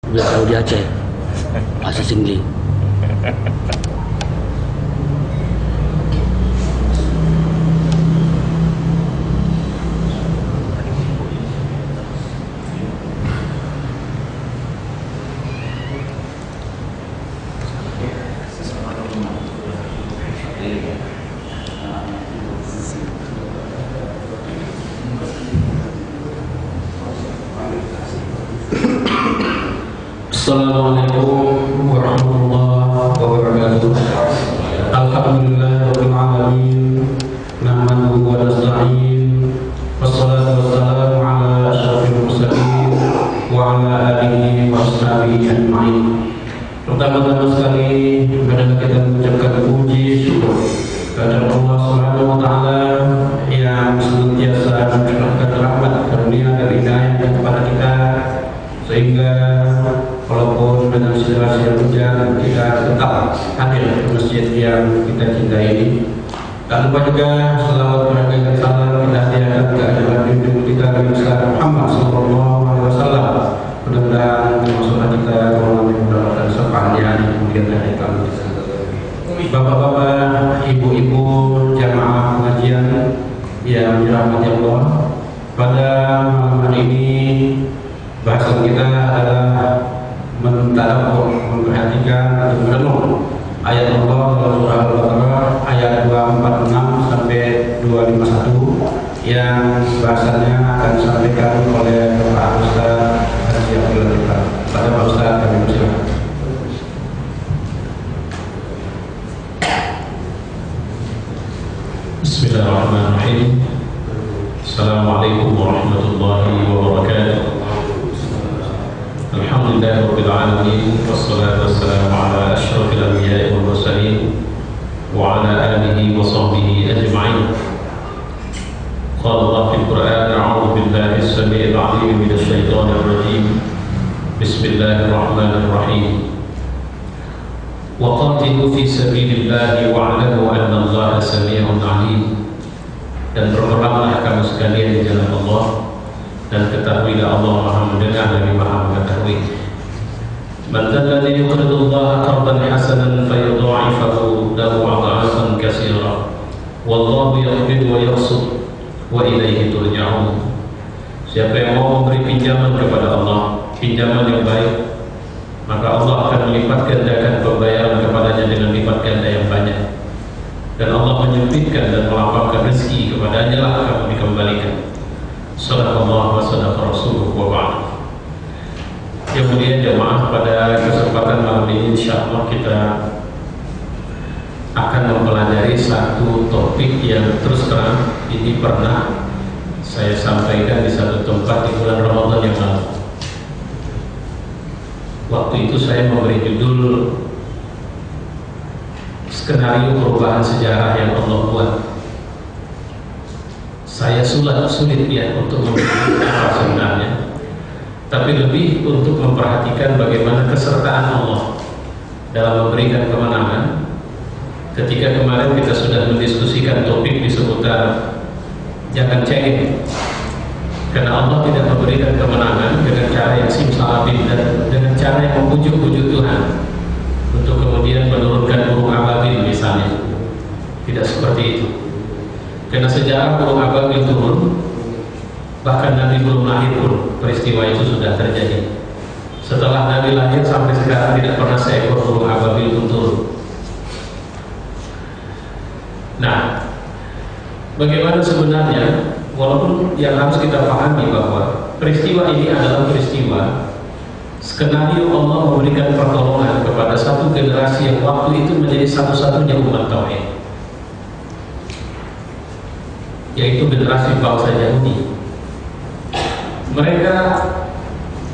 Biasa di Aceh, bahasa Singli. Assalamualaikum warahmatullahi wabarakatuh. Alhamdulillahirabbil alamin. Nahmaduhu wa nasta'in. Wassalatu wassalamu ala asyrafil mursalin wa ala alihi wa ashabihi ajma'in. Pertama-tama sekali marilah kita mengucapkan puji syukur kepada Allah Subhanahu wa taala yang senantiasa memberikan rahmat, karunia dan hidayah kepada kita, sehingga walaupun dengan situasi yang hujan kita tetap hadir di masjid yang kita cintai ini. Tak lupa juga selawat berkah dan salam kita hadiahkan ke ajaran junjungan kita Nabi Muhammad SAW. Mudah-mudahan termasuklah kita kalau mendapatkan syafaatnya di kemudian hari kami. Bapak-bapak, ibu-ibu, jamaah pengajian yang dirahmati Allah, pada malam hari ini bahasan kita adalah mentadabbur, memperhatikan dan merenung ayat Allah dalam surah Al-Baqarah ayat 246 sampai 251 yang bahasanya akan disampaikan oleh Bapak Ustaz Haji Abdul Latif. Pada Pak Ustaz kami persilakan. Bismillahirrahmanirrahim. Assalamualaikum warahmatullahi wabarakatuh. Alhamdulillahirabbil alamin wassalatu wassalamu ala asyrafil anbiya'i wal mursalin wa ala alihi wa sahbihi ajma'in. Qala Allah fil Qur'an, a'udzu billahi as-sami'il 'alim minasy syaithanir rajim. Bismillahirrahmanirrahim. Wa qatilu fi sabilillahi wa'lamu anna Allaha samii'un 'alim. Dan berperanglah kamu sekalian di jalan Allah, dan ketahuilah Allah Maha mendengar dan Maha mengetahui. Man dzalladzi yuqridu Allaha qardan hasanan fayudha'ifahu lahu 'adha'afan katsira. Wallahu yaqbidu wa yabsut wa ilaihi turja'un. Siapa yang mau memberi pinjaman kepada Allah, pinjaman yang baik, maka Allah akan melipat gandakan pembayaran kepadanya dengan lipat ganda yang banyak. Dan Allah menyempitkan dan melapangkan rezeki kepadanya lah kamu dikembalikan. Shadaqallahu wa shadaqa rasuluhu wa ba'd. Yang mulia jemaah, pada kesempatan malam ini insyaallah kita akan mempelajari satu topik yang terus terang ini pernah saya sampaikan di satu tempat di bulan Ramadan yang lalu. Waktu itu saya memberi judul skenario perubahan sejarah yang Allah buat. Saya sulit ya untuk memahami apa sebenarnya, tapi lebih untuk memperhatikan bagaimana kesertaan Allah dalam memberikan kemenangan. Ketika kemarin kita sudah mendiskusikan topik di seputar jangan cengeng, karena Allah tidak memberikan kemenangan dengan cara yang simsalabim dan dengan cara yang membujuk-bujuk Tuhan untuk kemudian menurunkan burung ababil misalnya. Tidak seperti itu. Karena sejarah burung ababil turun, bahkan Nabi belum lahir pun peristiwa itu sudah terjadi. Setelah Nabi lahir sampai sekarang tidak pernah seekor burung ababil pun turun. Nah, bagaimana sebenarnya, walaupun yang harus kita pahami bahwa peristiwa ini adalah peristiwa skenario Allah memberikan pertolongan kepada satu generasi yang waktu itu menjadi satu-satunya umat tauhid, yaitu generasi bangsa Yahudi. Mereka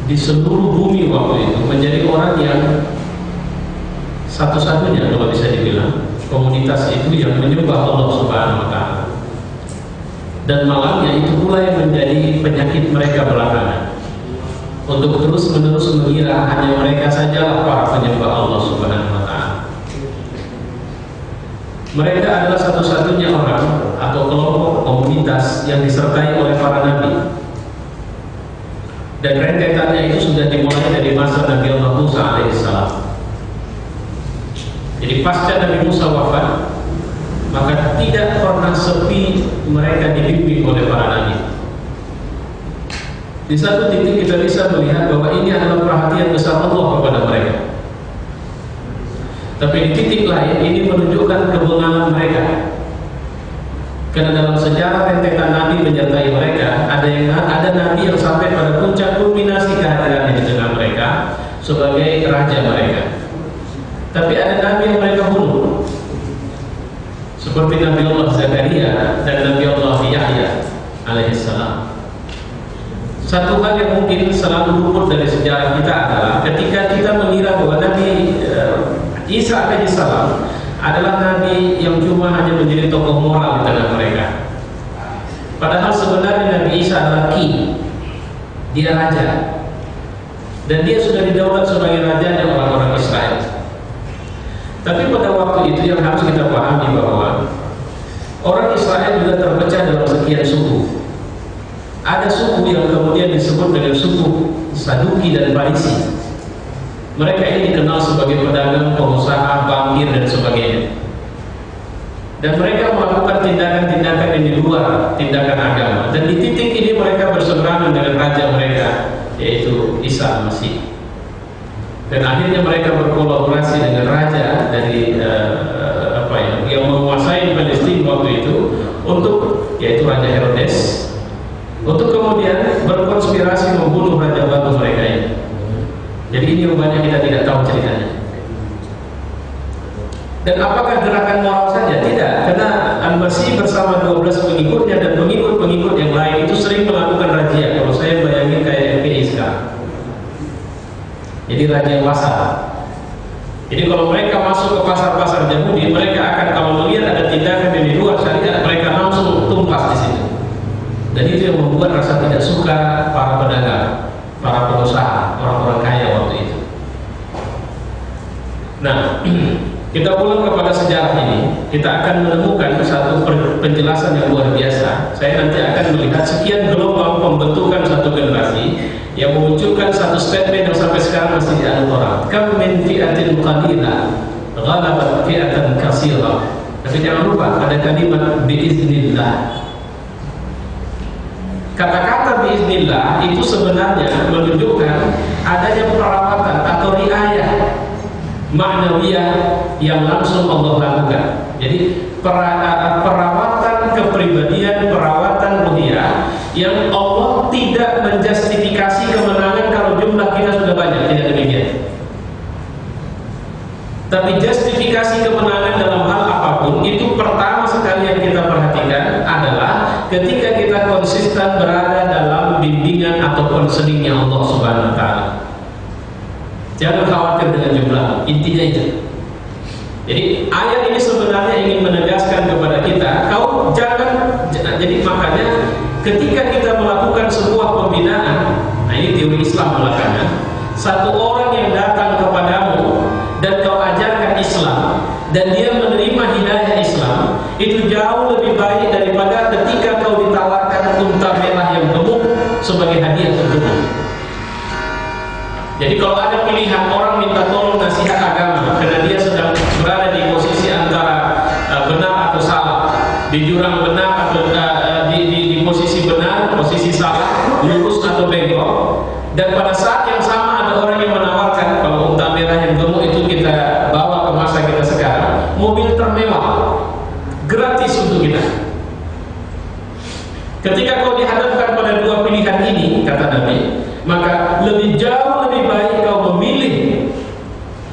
di seluruh bumi waktu itu menjadi orang yang satu-satunya, kalau bisa dibilang, komunitas itu yang menyembah Allah Subhanahu wa Ta'ala. Dan malangnya itu pula yang menjadi penyakit mereka belakangan, untuk terus-menerus mengira hanya mereka saja para penyembah Allah Subhanahu wa Ta'ala. Mereka adalah satu-satunya orang atau kelompok komunitas yang disertai oleh para nabi. Dan rentetannya itu sudah dimulai dari masa Nabi pasca Nabi Musa wafat, maka tidak pernah sepi mereka dibimbing oleh para nabi. Di satu titik kita bisa melihat bahwa ini adalah perhatian besar Allah kepada mereka. Tapi di titik lain ini menunjukkan kebengalan mereka. Karena dalam sejarah rentetan nabi menyertai mereka, ada nabi yang sampai pada puncak kulminasi kehadirannya di tengah mereka sebagai raja mereka. Tapi ada nabi yang mereka bunuh, seperti Nabi Allah Zakaria dan Nabi Allah Yahya alaihissalam. Satu hal yang mungkin selalu luput dari sejarah kita adalah ketika kita mengira bahwa Nabi Isa alaihissalam adalah nabi yang cuma hanya menjadi tokoh moral di tengah mereka. Padahal sebenarnya Nabi Isa adalah king, dia raja, dan dia sudah didaulat sebagai raja oleh orang-orang Israel. Tapi pada waktu itu yang harus kita pahami bahwa orang Israel juga terpecah dalam sekian suku. Ada suku yang kemudian disebut dengan suku Saduki dan Farisi. Mereka ini dikenal sebagai pedagang, pengusaha, bankir dan sebagainya. Dan mereka melakukan tindakan-tindakan yang di luar tindakan agama. Dan di titik ini mereka berseberangan dengan raja mereka, yaitu Isa Al-Masih. Dan akhirnya mereka berkolaborasi dengan raja dari yang menguasai Palestina waktu itu, untuk yaitu Raja Herodes, untuk kemudian berkonspirasi membunuh raja baru mereka ini. Jadi ini rupanya kita tidak tahu ceritanya. Dan apakah gerakan moral saja? Tidak, karena Al-Masih bersama 12 pengikutnya dan pengikut-pengikut yang lain itu sering melakukan razia. Kalau saya bayangin kayak FPI sekarang. Jadi raja pasar. Jadi kalau mereka masuk ke pasar-pasar Yahudi, mereka akan, kalau melihat ada tindakan yang di luar syariat, mereka langsung tumpas di situ. Dan itu yang membuat rasa tidak suka para pedagang, para pengusaha, orang-orang kaya waktu itu. Nah, kita pulang kepada sejarah ini, kita akan menemukan satu penjelasan yang luar biasa. Saya nanti akan melihat sekian gelombang pembentukan satu generasi yang memunculkan satu statement yang sampai sekarang masih dianut orang. Kam min fi'atin qalilah ghalabat fi'atan katsira. Tapi jangan lupa ada kalimat biiznillah. Kata-kata biiznillah itu sebenarnya menunjukkan adanya perawatan atau riayah ma'nawiyah yang langsung Allah lakukan. Jadi perawatan kepribadian, perawatan ruhiyah yang Allah tidak menjustifikasi kemenangan kalau jumlah kita sudah banyak, tidak demikian. Tapi justifikasi kemenangan dalam hal apapun itu pertama sekali yang kita perhatikan adalah ketika kita konsisten berada dalam bimbingan atau konselingnya Allah Subhanahu wa taala. Jangan khawatir dengan jumlah, intinya itu. Jadi ayat ini sebenarnya ingin menegaskan kepada kita, kau jangan, jadi makanya ketika kita melakukan sebuah pembinaan, nah ini teori Islam belakangan, satu orang yang datang kepadamu dan kau ajarkan Islam dan dia menerima hidayah Islam, itu jauh lebih baik daripada ketika kau ditawarkan unta merah yang gemuk sebagai hadiah untukmu. Jadi kalau ada pilihan orang minta tolong nasihat agama karena dia sedang berada di posisi antara benar atau salah, di jurang benar atau di posisi benar, posisi salah, lurus atau bengkok, dan pada saat yang sama ada orang yang menawarkan kalau unta merah yang gemuk itu kita bawa ke masa kita sekarang, mobil termewah, gratis untuk kita. Ketika kau dihadapkan pada dua pilihan ini, kata Nabi, maka lebih jauh lebih baik kau memilih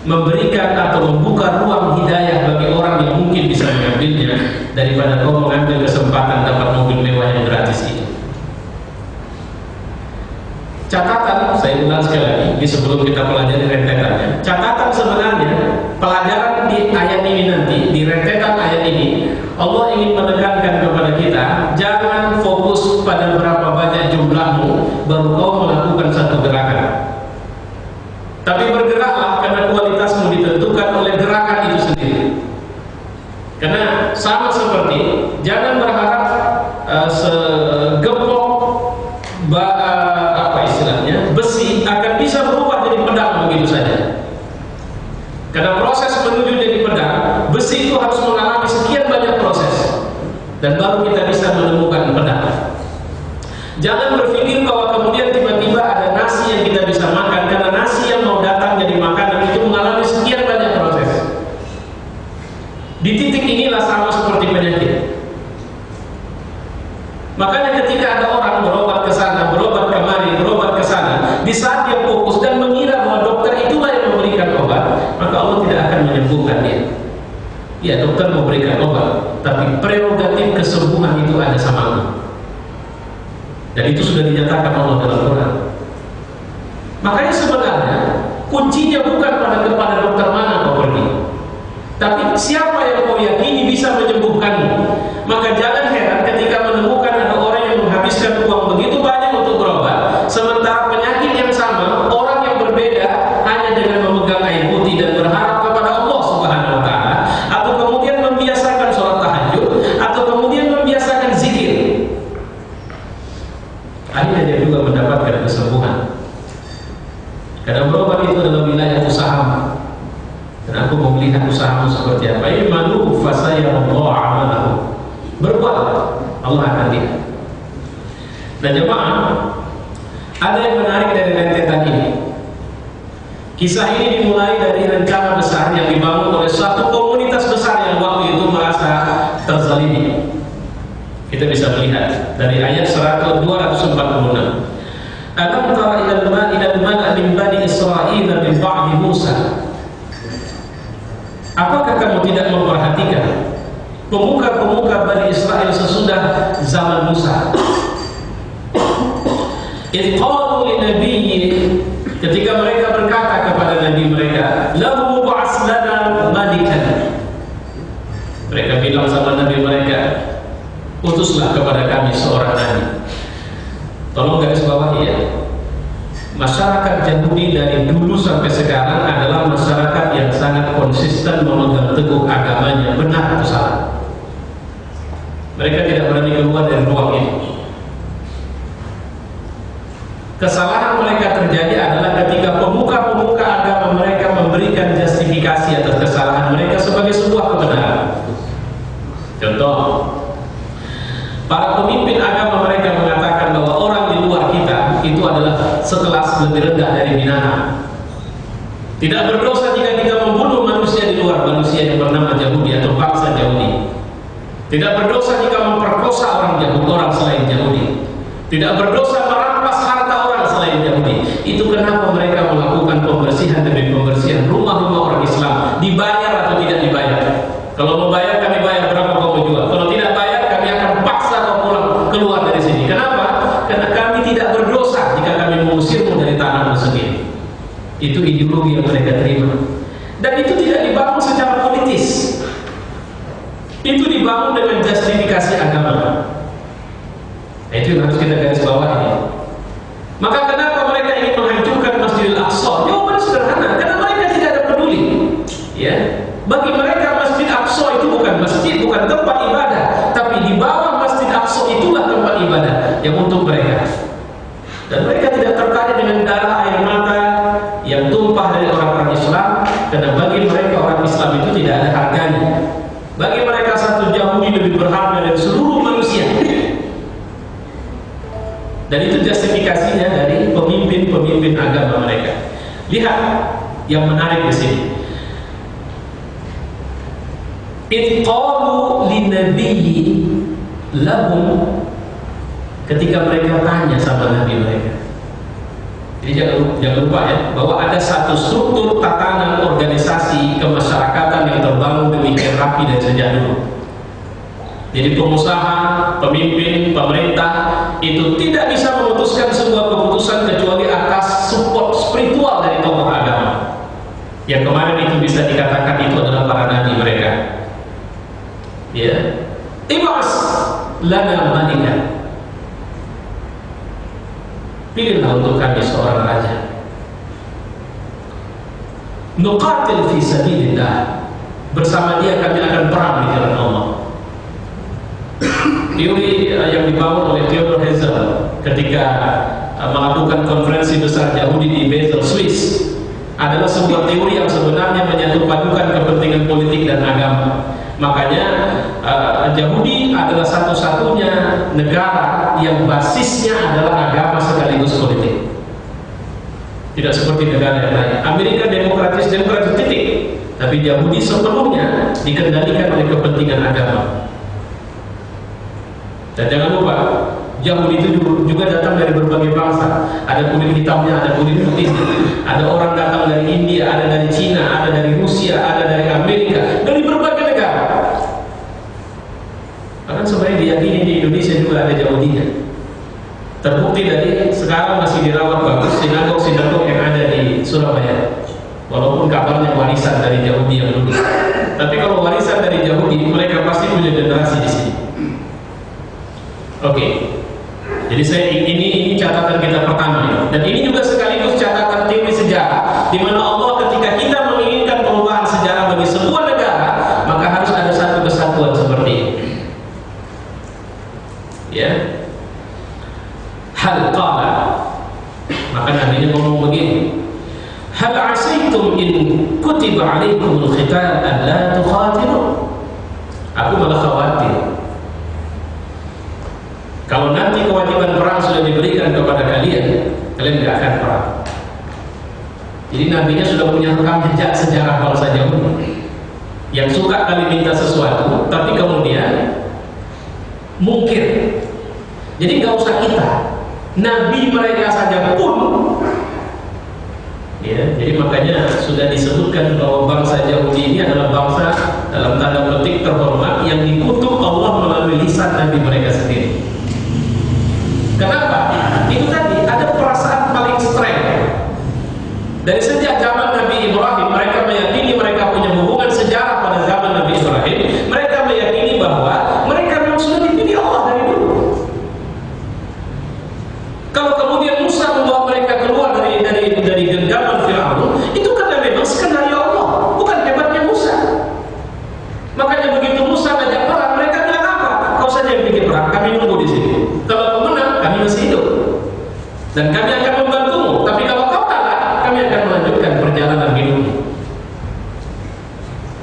memberikan atau membuka ruang hidayah bagi orang yang mungkin bisa mengambilnya daripada kau mengambil kesempatan dapat mobil mewah yang gratis itu. Catatan, saya ulang sekali lagi, ini sebelum kita pelajari rentetannya. Catatan sebenarnya pelajaran di ayat ini nanti, di rentetan ayat ini, Allah ingin menekankan kepada kita, jangan fokus pada berapa banyak jumlahmu baru kau melakukan satu gerakan. Tapi bergeraklah karena kualitasmu ditentukan oleh gerakan itu sendiri. Karena sama seperti jangan berharap segepok besi akan bisa berubah jadi pedang begitu saja. Karena proses menuju jadi pedang itu harus mengalami sekian banyak proses dan baru kita bisa menemukan benar. Jangan berpikir bahwa kemudian tiba-tiba ada nasi yang kita bisa makan, karena nasi yang mau datang jadi makanan itu mengalami sekian banyak proses. Di titik inilah sama seperti penyakit. Makanya ketika ada orang berobat ke sana, berobat kemari, berobat ke sana, di saat dia fokus dan mengira bahwa dokter itulah yang memberikan obat, maka Allah tidak akan menyembuhkan dia. Ya, dokter memberikan obat, tapi prerogatif kesembuhan itu ada sama Allah. Dan itu sudah dinyatakan Allah dalam Quran. Makanya sebenarnya kuncinya bukan kepada dokter mana kau pergi, tapi siapa yang kau yakini bisa menyembuhkanmu. Maka jangan heran ketika menemukan ada orang yang menghabiskan uang begitu banyak untuk berobat, sementara penyakit yang sama, orang yang berbeda hanya dengan memegang air putih dan berharap kepada Allah Subhanahu wa Ta'ala, atau kemudian membiasakan sholat tahajud, atau kemudian membiasakan zikir, akhirnya dia juga mendapatkan kesembuhan. Karena berobat itu adalah wilayah usaha. Dan aku mau melihat usahamu seperti apa. Imanu fasayarallahu amalahu. Berbuat, Allah akan lihat. Dan jemaah, ada yang menarik dari rentetan ini. Kisah ini dimulai dari rencana besar yang dibangun oleh suatu komunitas besar yang waktu itu merasa terzalimi. Kita bisa melihat dari ayat 246. Alam tara ila al-mala'i min bani Israil min ba'di Musa. Apakah kamu tidak memperhatikan pemuka-pemuka Bani Israel sesudah zaman Musa? Idh qalu li nabiyyin, ketika mereka berkata kepada nabi mereka, lahu mub'as lana malikan. Mereka bilang sama nabi mereka, utuslah kepada kami seorang nabi. Tolong garis bawahi ya. Masyarakat Yahudi dari dulu sampai sekarang adalah masyarakat yang sangat konsisten memegang teguh agamanya, benar atau salah. Mereka tidak berani keluar dari ruang ini. Kesalahan mereka terjadi adalah ketika pemuka-pemuka agama mereka memberikan justifikasi atas kesalahan mereka sebagai sebuah kebenaran. Contoh, para pemimpin agama mereka mengatakan bahwa orang di luar kita itu adalah sekelas lebih rendah dari binatang. Tidak berdosa jika kita membunuh manusia di luar, manusia yang bernama Yahudi atau bangsa Yahudi. Tidak berdosa jika memperkosa orang Yahudi, orang selain Yahudi. Tidak berdosa merampas harta orang selain Yahudi. Itu kenapa mereka melakukan pembersihan demi pembersihan rumah-rumah orang Islam, dibayar atau tidak dibayar. Kalau membayar kami bayar, berapa kau mau jual. Kalau tidak bayar kami akan paksa kau pulang keluar dari sini. Kenapa? Karena kami tidak berdosa jika kami mengusirmu dari tanahmu sendiri. Itu ideologi yang mereka terima. Dan itu tidak dibangun secara politis. Itu dibangun dengan justifikasi agama. Nah, itu yang harus kita garis bawahi. Maka kenapa mereka ingin menghancurkan Masjidil Aqsa? Jawabannya sederhana, karena mereka tidak ada peduli. Ya, bagi mereka Masjid Aqsa itu bukan masjid, bukan tempat ibadah, tapi di bawah Masjid Aqsa itulah tempat ibadah yang untuk mereka. Dan mereka tidak tertarik dengan darah air mata yang tumpah dari orang-orang Islam, karena bagi mereka orang Islam itu tidak ada harganya. Bagi mereka satu Yahudi lebih berharga dari seluruh manusia. Dan itu justifikasinya dari pemimpin-pemimpin agama mereka. Lihat yang menarik di sini. Idh qalu linabiyyin lahum, ketika mereka tanya sama nabi mereka. Jadi jangan lupa ya, bahwa ada satu struktur tatanan organisasi kemasyarakatan yang terbangun demikian rapi dari sejak dulu. Jadi pengusaha, pemimpin, pemerintah itu tidak bisa memutuskan sebuah keputusan kecuali atas support spiritual dari tokoh agama. Yang kemarin itu bisa dikatakan itu adalah para nabi mereka. Ya, ibas lana malikan. Pilihlah untuk kami seorang raja. Nuqatil fi sabilillah. Bersama dia kami akan perang di jalan Allah. Teori yang dibangun oleh Theodor Herzl ketika melakukan konferensi besar Yahudi di Basel, Swiss, adalah sebuah teori yang sebenarnya menyatupadukan kepentingan politik dan agama. Makanya Yahudi adalah satu-satunya negara yang basisnya adalah agama sekaligus politik. Tidak seperti negara yang lain. Amerika demokratis titik, tapi Yahudi sepenuhnya dikendalikan oleh kepentingan agama. Dan jangan lupa, Yahudi itu juga datang dari berbagai bangsa. Ada kulit hitamnya, ada kulit putihnya. Ada orang datang dari India, ada dari Cina, ada dari Rusia, ada dari Amerika, dari berbagai negara. Bahkan sebenarnya diyakini di Indonesia juga ada Yahudinya. Terbukti dari sekarang masih dirawat bagus sinagog yang ada di Surabaya. Walaupun kabarnya warisan dari Yahudi yang dulu. Tapi kalau warisan dari Yahudi, mereka pasti punya generasi di sini. Oke. Jadi ini catatan kita pertama ya. Dan ini juga sekaligus catatan teori sejarah, di mana Allah ketika kita menginginkan perubahan sejarah bagi sebuah negara, maka harus ada satu kesatuan seperti ini. Ya. Hal qala, maka Nabi ngomong begini. Hal asaitum in kutiba alaikumul qital an la tuqatilu. Aku malah khawatir kalau nanti kewajiban perang sudah diberikan kepada kalian tidak akan perang. Jadi nabinya sudah punya rekam jejak sejarah bangsa Yahudi yang suka kali minta sesuatu, tapi kemudian mungkin. Jadi nggak usah kita, nabi mereka saja pun. Ya, jadi makanya sudah disebutkan bahwa bangsa Yahudi ini adalah bangsa dalam tanda petik terhormat yang dikutuk Allah melalui lisan nabi mereka sendiri. Kenapa? Itu tadi ada perasaan paling strength. Dari sejak zaman Nabi Ibrahim, mereka meyakini mereka punya hubungan sejarah pada zaman Nabi Ibrahim. Mereka meyakini bahwa mereka memang sudah dipilih Allah dari dulu. Kalau kemudian Musa membawa mereka keluar dari genggaman Firaun, itu karena memang skenario Allah, bukan hebatnya Musa. Makanya begitu Musa ngajak perang, mereka bilang apa? Kau saja yang bikin perang, kami nunggu di sini. Kalau kau menang, kami masih hidup dan kami akan membantumu. Tapi kalau kau kalah, kami akan melanjutkan perjalanan hidupmu.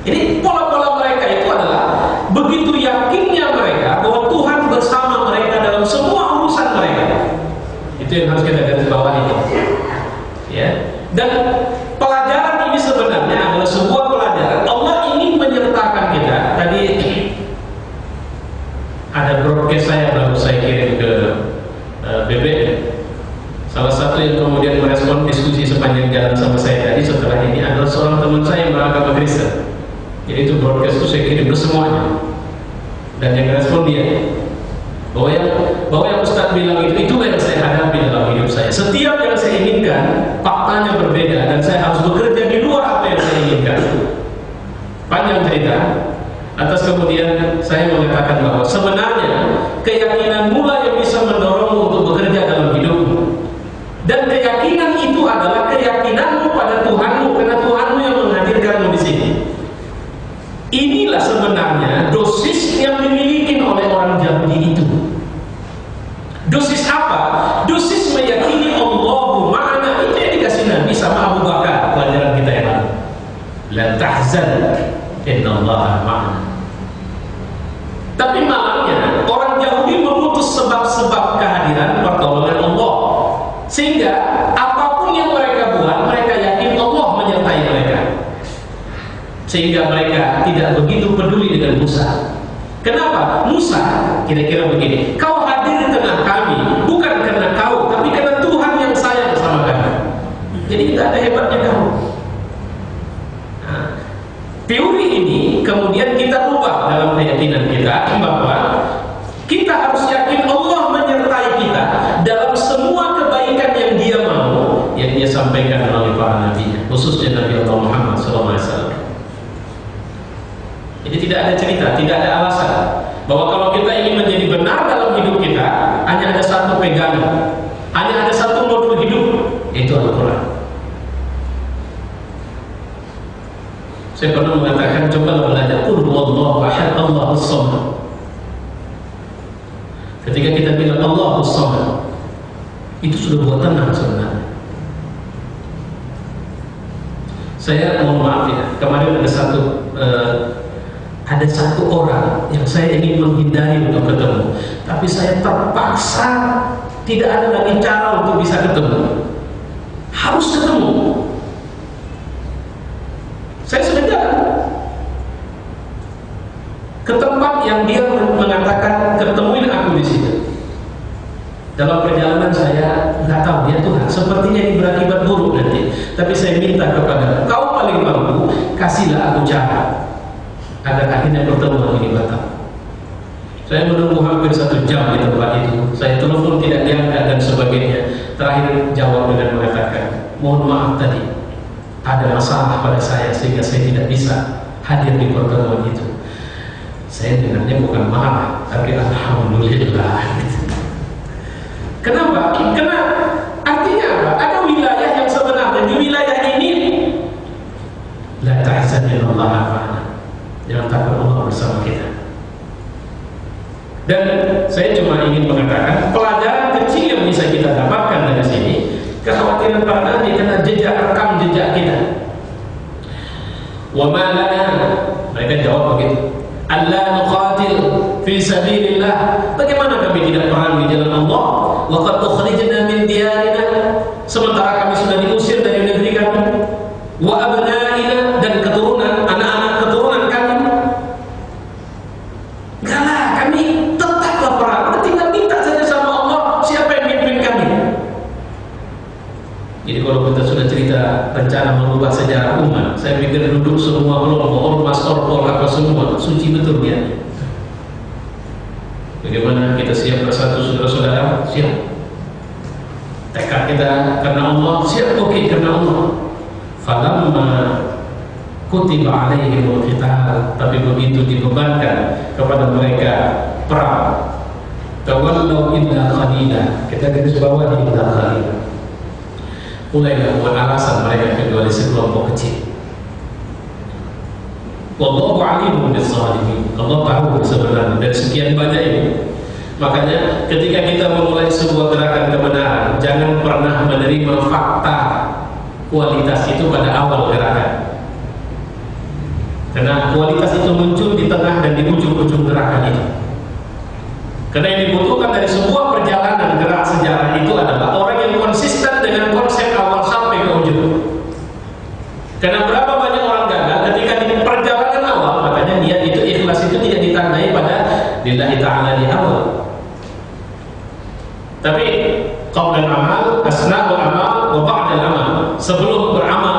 Jadi pola-pola mereka itu adalah begitu yakinnya mereka bahwa Tuhan bersama mereka dalam semua urusan mereka. Itu yang harus kita garis bawahi. Ya. Dan pelajaran ini sebenarnya adalah sebuah pelajaran. Allah ingin menyertakan kita. Tadi ada broadcast saya baru saya kirim ke BBM. Salah satu yang kemudian merespon diskusi sepanjang jalan sama saya tadi setelah ini adalah seorang teman saya yang beragama Kristen. Jadi itu broadcast itu saya kirim ke semuanya. Dan yang merespon dia bahwa yang Ustaz bilang itu yang saya hadapi dalam hidup saya. Setiap yang saya inginkan faktanya berbeda dan saya harus bekerja di luar apa yang saya inginkan. Panjang cerita. Atas kemudian saya mengatakan bahwa sebenarnya keyakinan mula yang bisa mendorongmu untuk bekerja dalam hidupmu. Dan keyakinan itu adalah keyakinanmu pada Tuhanmu, karena Tuhanmu yang menghadirkanmu di sini. Inilah sebenarnya dosis yang dimiliki oleh orang Yahudi itu. Dosis apa? Dosis meyakini Allahu ma'ana. Itu yang dikasih Nabi sama Abu Bakar pelajaran kita yang lalu. La tahzan innallaha ma'ana. Tapi malangnya orang Yahudi memutus sebab-sebab kehadiran pertolongan Allah, sehingga apapun yang mereka buat, mereka yakin Allah menyertai mereka, sehingga mereka tidak begitu peduli dengan Musa. Kenapa? Musa kira-kira begini, kau hadir di tengah kami bukan karena kau, tapi karena Tuhan yang sayang sama kami. Jadi tidak ada hebatnya kamu. Teori ini kemudian kita ubah dalam keyakinan kita bahwa kita harus yakin Allah menyertai kita dalam semua kebaikan yang Dia mau, yang Dia sampaikan melalui para nabi, khususnya Nabi Allah Muhammad SAW. Jadi tidak ada cerita, tidak ada alasan bahwa kalau kita ingin menjadi benar dalam hidup kita, hanya ada satu pegangan, hanya ada satu modul hidup, yaitu Al-Quran. Saya pernah mengatakan, coba belajar Qul huwallahu ahad, Allahus samad. Ketika kita bilang Allahus samad, itu sudah buat tenang sebenarnya. Saya mohon maaf ya, kemarin ada satu ada satu orang yang saya ingin menghindari untuk ketemu, tapi saya terpaksa, tidak ada lagi cara untuk bisa ketemu, harus ketemu. Saya sudah jalan ke tempat yang dia mengatakan ketemuin aku di situ. Dalam perjalanan saya nggak tahu dia Tuhan, sepertinya ini berakibat buruk nanti. Tapi saya minta kepada Kau paling mampu, kasihlah aku cara agar akhirnya pertemuan ini batal. Saya menunggu hampir 1 jam di tempat itu. Saya telepon tidak diangkat dan sebagainya. Terakhir jawab dengan mengatakan, mohon maaf tadi ada masalah pada saya sehingga saya tidak bisa hadir di pertemuan itu. Saya dengarnya bukan marah, tapi alhamdulillah. Kenapa? Karena artinya apa? Ada wilayah yang sebenarnya di wilayah ini la tahzanillah ma'ana. Jangan takut, Allah bersama kita. Dan saya cuma ingin mengatakan pelajaran kecil yang bisa kita dapatkan dari sini, kekhawatiran para nabi karena jejak rekam jejak kita. Wa ma lana, mereka jawab begitu. Allah nuqatil fi sabilillah. Bagaimana kami tidak perang di jalan Allah? Wa qad ukhrijna min diyarina, sementara kami sudah diusir dari negeri kami. Wa abnaina, dan keturunan, anak-anak keturunan kami. Enggaklah, kami tetaplah perang. Tinggal minta saja sama Allah siapa yang mimpin kami. Jadi kalau kita sudah cerita rencana merubah sejarah umat, saya pikir duduk semua kelompok, ormas, orpol, apa semua, suci betul dia. Bagaimana kita siap bersatu saudara-saudara? Siap. Tekad kita karena Allah, siap, oke, karena Allah. Falamma kutiba alaihimul qital, tapi begitu dibebankan kepada mereka perang, tawallau illa qalila, kita garis bawah illa qalila. Mulai membuat alasan mereka kecuali sekelompok kecil. Wallahu alimun bis-shalihin. Allah tahu sebenarnya dan sekian banyak ini. Makanya ketika kita memulai sebuah gerakan kebenaran, jangan pernah menerima fakta kualitas itu pada awal gerakan. Karena kualitas itu muncul di tengah dan di ujung-ujung gerakan itu. Karena yang dibutuhkan dari sebuah perjalanan gerak sejarah itu adalah orang yang konsisten dengan konsep awal sampai ke ujung. Karena berapa banyak orang gagal ketika di perjalanan awal, makanya niat itu, ikhlas itu tidak ditandai pada lillahi ta'ala di awal. Tapi qablal amal, asna'ul amal, wa ba'dal amal, sebelum beramal,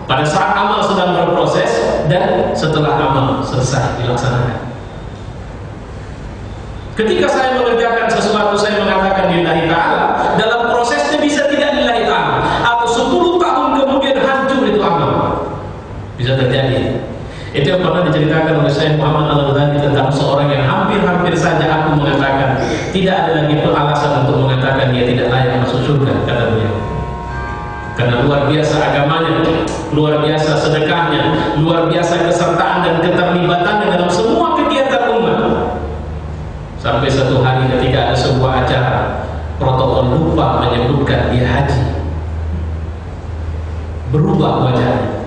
pada saat amal sedang berproses, dan setelah amal selesai dilaksanakan. Ketika saya mengerjakan sesuatu, saya mengatakan lillahi ta'ala, dalam prosesnya bisa tidak lillahi ta'ala, atau 10 tahun kemudian hancur itu amal. Bisa terjadi. Itu yang pernah diceritakan oleh Syekh Muhammad Al-Ghazali tentang seorang yang hampir-hampir saja aku mengatakan tidak ada lagi alasan untuk mengatakan dia tidak layak masuk surga, kata beliau. Karena luar biasa agamanya, luar biasa sedekahnya, luar biasa kesertaan dan keterlibatannya dalam semua kegiatan umat. Sampai satu hari ketika ada sebuah acara, protokol lupa menyebutkan dia haji, berubah wajahnya.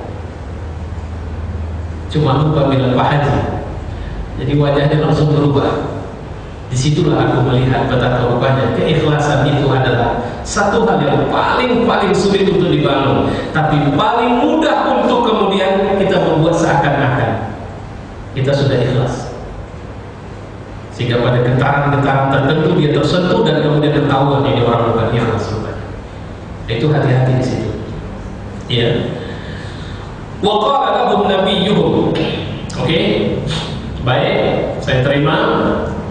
Cuma lupa bilang Pak Haji, jadi wajahnya langsung berubah. Disitulah aku melihat betapa rupanya keikhlasan itu adalah satu hal yang paling sulit untuk dibangun, tapi paling mudah untuk kemudian kita membuat seakan-akan kita sudah ikhlas, sehingga pada getaran-getaran tertentu dia tersentuh dan kemudian ketahuan ini orang bukan ikhlas rupanya. Itu hati-hati di situ. Ya. Wa qala lahum nabiyyuhum. Oke. Baik, saya terima,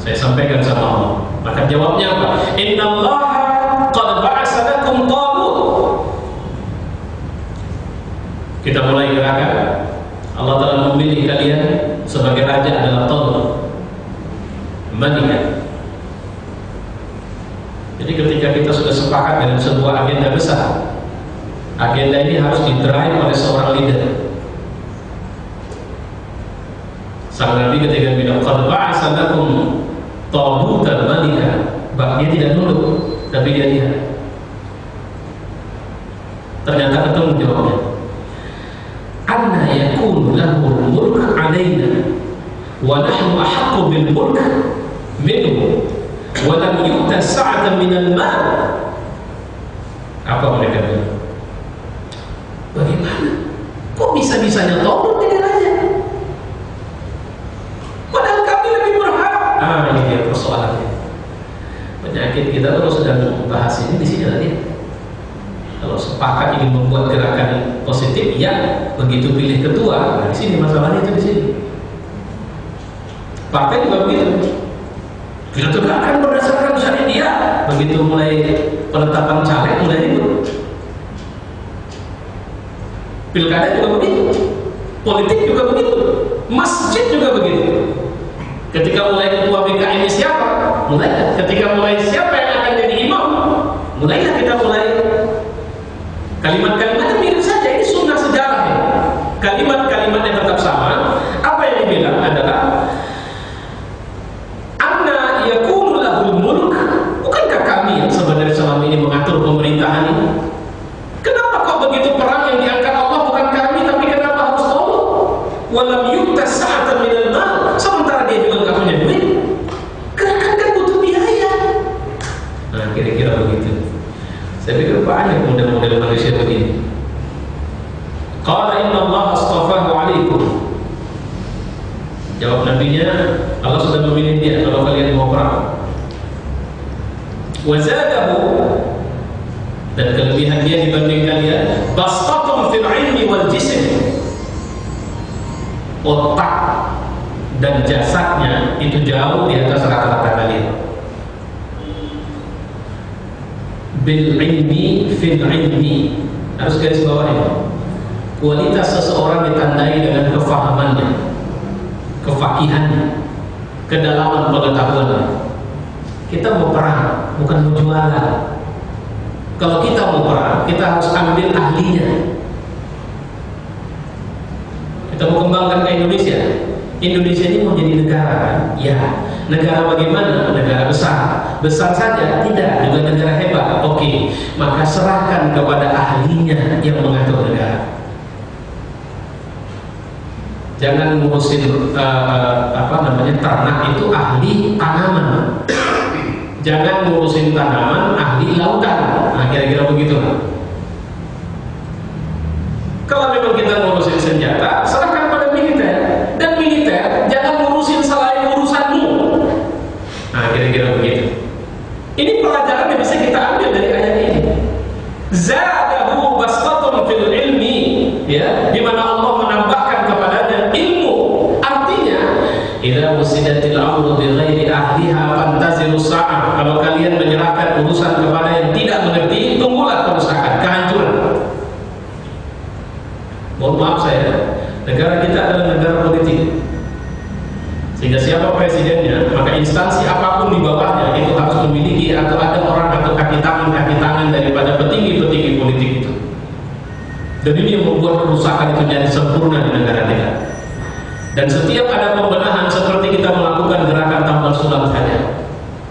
saya sampaikan sama Allah. Maka jawabnya apa? Innallaha qad ba'atsa lakum talut. Kita mulai gerakan. Allah telah memilih kalian sebagai raja adalah Talut, Malikah. Jadi ketika kita sudah sepakat dengan sebuah agenda besar, agenda ini harus didrive oleh seorang leader. Sang Nabi ketika bilang qad ba'atsa lakum talutan malika, dia tidak nurut, tapi dia lihat. Ternyata ketemu jawabnya. Anna yakunu lahul mulk alaina wa nahnu ahaqqu bil mulk minhu wa lam yu'ta sa'atan minal mal. Apa mereka bilang? Bagaimana? Kok bisa-bisanya tolong dengan raja? Padahal kami lebih berhak. Ini dia persoalannya. Penyakit kita kalau sedang membahas ini di sini tadi. Kalau sepakat ingin membuat gerakan positif, ya begitu pilih ketua. Nah, di sini masalahnya itu di sini. Partai juga begitu. Kita tegakkan berdasarkan syariat. Begitu mulai penetapan caleg mulai ribut. Pilkada juga begitu. Politik juga begitu. Masjid juga begitu. Ketika mulai ketua BKM ini siapa? Mulai. Ketika mulai siapa yang akan jadi imam? Mulailah kita mulai. Kalimat-kalimatnya mirip saja, ini sunnah sejarah ya. Kalimat-kalimatnya tetap sama. Apa yang dibilang adalah anna yakunu lahul mulk. Bukankah kami yang sebenarnya selama ini mengatur pemerintahan ini? Kenapa kok begitu perang yang diangkat Allah bukan kami, tapi kenapa harus Allah? Walam yu'ta sa'atan minal mal. Sementara dia juga nggak punya duit. Gerakan kan butuh biaya. Nah, kira-kira begitu. Saya pikir banyak model-model manusia begini. Qala inna Allah astafahu alaikum. Jawab nabinya, Allah sudah memilih dia kalau kalian mau perang. Wa zadahu, dan kelebihan dia dibanding kalian, bastatum fil ilmi wal jism. Otak dan jasadnya itu jauh di atas rata-rata kalian. Bil ilmi fil ilmi, harus garis bawah ini. Kualitas seseorang ditandai dengan kefahamannya, kefakihannya, kedalaman pengetahuannya. Kita mau perang, bukan mau jualan. Kalau kita mau perang, kita harus ambil ahlinya. Kita mau kembangkan ke Indonesia. Indonesia ini mau jadi negara kan? Ya. Negara bagaimana? Negara besar. Besar saja? Tidak. Juga negara hebat. Oke. Maka serahkan kepada ahlinya yang mengatur negara. Jangan ngurusin ternak itu ahli tanaman. Jangan ngurusin tanaman ahli lautan. Nah, kira-kira begitu. Kalau memang kita ngurusin senjata, serahkan pada militer. Dan militer jangan ngurusin selain urusanmu. Nah, kira-kira begitu. Ini pelajaran yang bisa kita ambil dari ayat ini. Zadahu bastatun fil ilmi, ya, di mana Allah menambahkan kepadanya ilmu. Artinya, idza wusidatil amru bi ghairi ahliha fantaziru sa'ah. Kalau kalian menyerahkan urusan kepada yang tidak mengerti, tunggulah kerusakan, kehancuran. Mohon maaf saya, negara kita adalah negara politik. Sehingga siapa presidennya, maka instansi apapun di bawahnya itu harus memiliki atau ada orang atau kaki tangan daripada petinggi-petinggi politik itu. Dan ini yang membuat kerusakan itu jadi sempurna di negara kita. Dan setiap ada pembenahan seperti kita melakukan gerakan tambal sulam saja.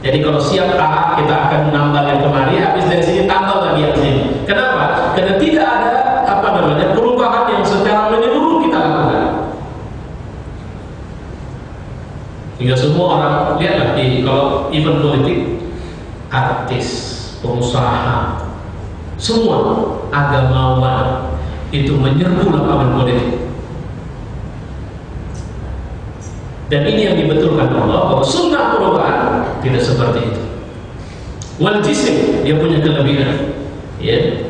Jadi kalau siap A, kita akan menambal yang kemari, habis dari sini tambal lagi yang sini. Kenapa? Karena tidak ada perubahan yang secara menyeluruh kita lakukan. Hingga semua orang lihatlah kalau event politik, artis, pengusaha, semua agamawan itu menyerbu lapangan politik. Dan ini yang dibetulkan Allah bahwa sunnah perubahan tidak seperti itu. Wal jism, dia punya kelebihan. Ya.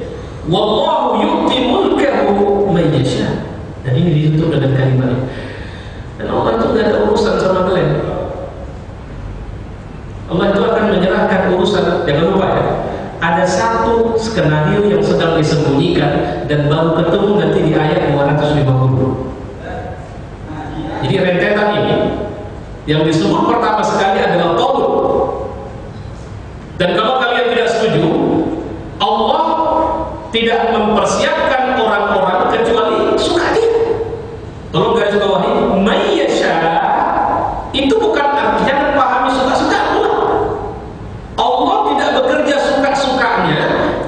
Wallahu yu'ti mulkahu man yasha. Dan ini ditutup dengan kalimat ini. Dan Allah itu tidak ada urusan sama kalian. Allah itu akan menyerahkan urusan. Jangan lupa ya, ada satu skenario yang sedang disembunyikan dan baru ketemu nanti di ayat 250. Jadi rentetan ini yang disebut pertama sekali adalah Taut. Dan kalau kalian tidak setuju, Allah tidak mempersiapkan orang-orang kecuali suka dia. Tolong garis bawahi, mayyasha itu bukan arti, jangan pahami suka-suka. Allah tidak bekerja suka-sukanya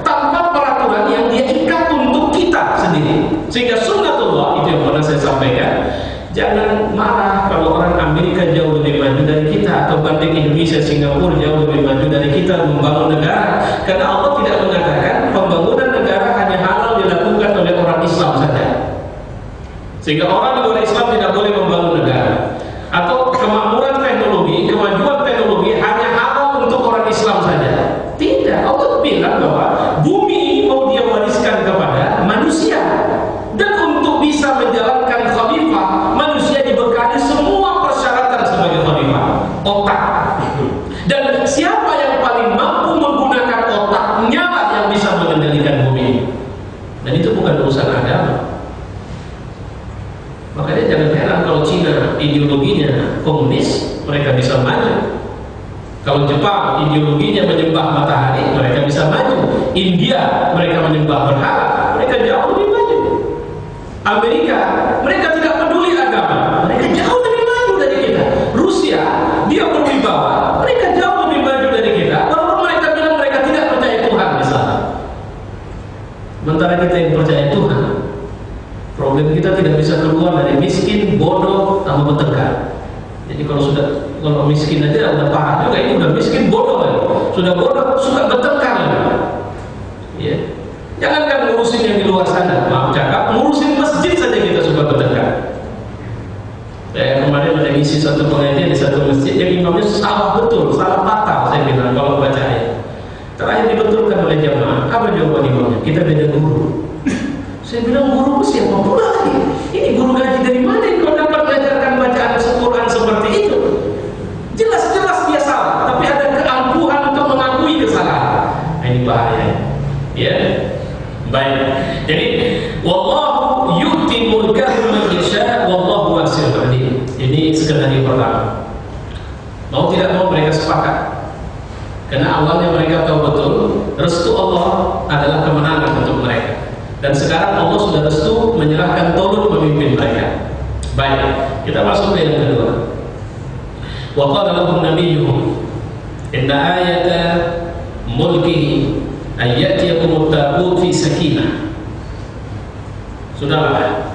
tanpa peraturan yang dia ikat untuk kita sendiri. Sehingga sunnatullah itu yang pernah saya sampaikan. Jangan marah kalau orang Amerika jauh lebih maju dari kita, atau banding Indonesia, Singapura jauh lebih maju dari kita membangun negara. Karena Allah tidak mengatakan pembangunan negara hanya halal dilakukan oleh orang Islam saja, sehingga orang di luar Islam tidak boleh membangun negara. Atau kemakmuran teknologi, kemajuan teknologi hanya halal untuk orang Islam saja. Tidak, Allah bilang bahwa bumi ini mau dia wariskan kepada manusia, dan untuk bisa menjalankan khalifah, manusia dibekali semua persyaratan sebagai khalifah. Otak. Dan siapa yang paling mampu menggunakan otaknya lah yang bisa mengendalikan bumi. Dan itu bukan urusan agama. Makanya jangan heran kalau Cina ideologinya komunis, mereka bisa maju. Kalau Jepang ideologinya menyembah matahari, mereka bisa maju. India mereka menyembah berhala, mereka jauh lebih maju. Amerika mereka tidak peduli agama, mereka jauh lebih maju dari kita. Rusia dia berwibawa, mereka jauh lebih maju dari kita. Walaupun mereka bilang mereka tidak percaya Tuhan misalnya. Sementara kita yang percaya Tuhan, problem kita tidak bisa keluar dari miskin, bodoh, sama bertengkar. Jadi kalau miskin aja udah parah juga, ini udah miskin, bodoh kan? Sudah bodoh, suka bertengkar. Ya. Jangankan ngurusin yang di luar sana, maaf cakap, ngurusin masjid saja kita suka bertengkar. Saya kemarin ada ngisi satu pengajian di satu masjid, yang imamnya salah betul, salah fatal saya bilang kalau baca ayat. Terakhir dibetulkan oleh jamaah, apa jawaban imamnya? Kita beda guru. Saya bilang, guru siapa pula lagi? Ini guru gaji dari mana kau dapat mengajarkan bacaan Al-Quran seperti itu? Jelas-jelas dia salah, tapi ada keangkuhan untuk mengakui kesalahan. Nah, ini bahaya. Ya, baik. Jadi, wallahu yu'ti mulkahu man yasha, wallahu wasi'un alim. Ini skenario pertama. Mau tidak mau mereka sepakat. Karena awalnya mereka tahu betul restu Allah adalah kemenangan untuk mereka. Dan sekarang Allah sudah restu menyerahkan Talut memimpin mereka. Baik, kita masuk ke yang kedua. Wa qala lahum nabiyyuhum inna ayata mulkihi ay ya'tiyakum at-tabut fi sakinah. Sudahlah,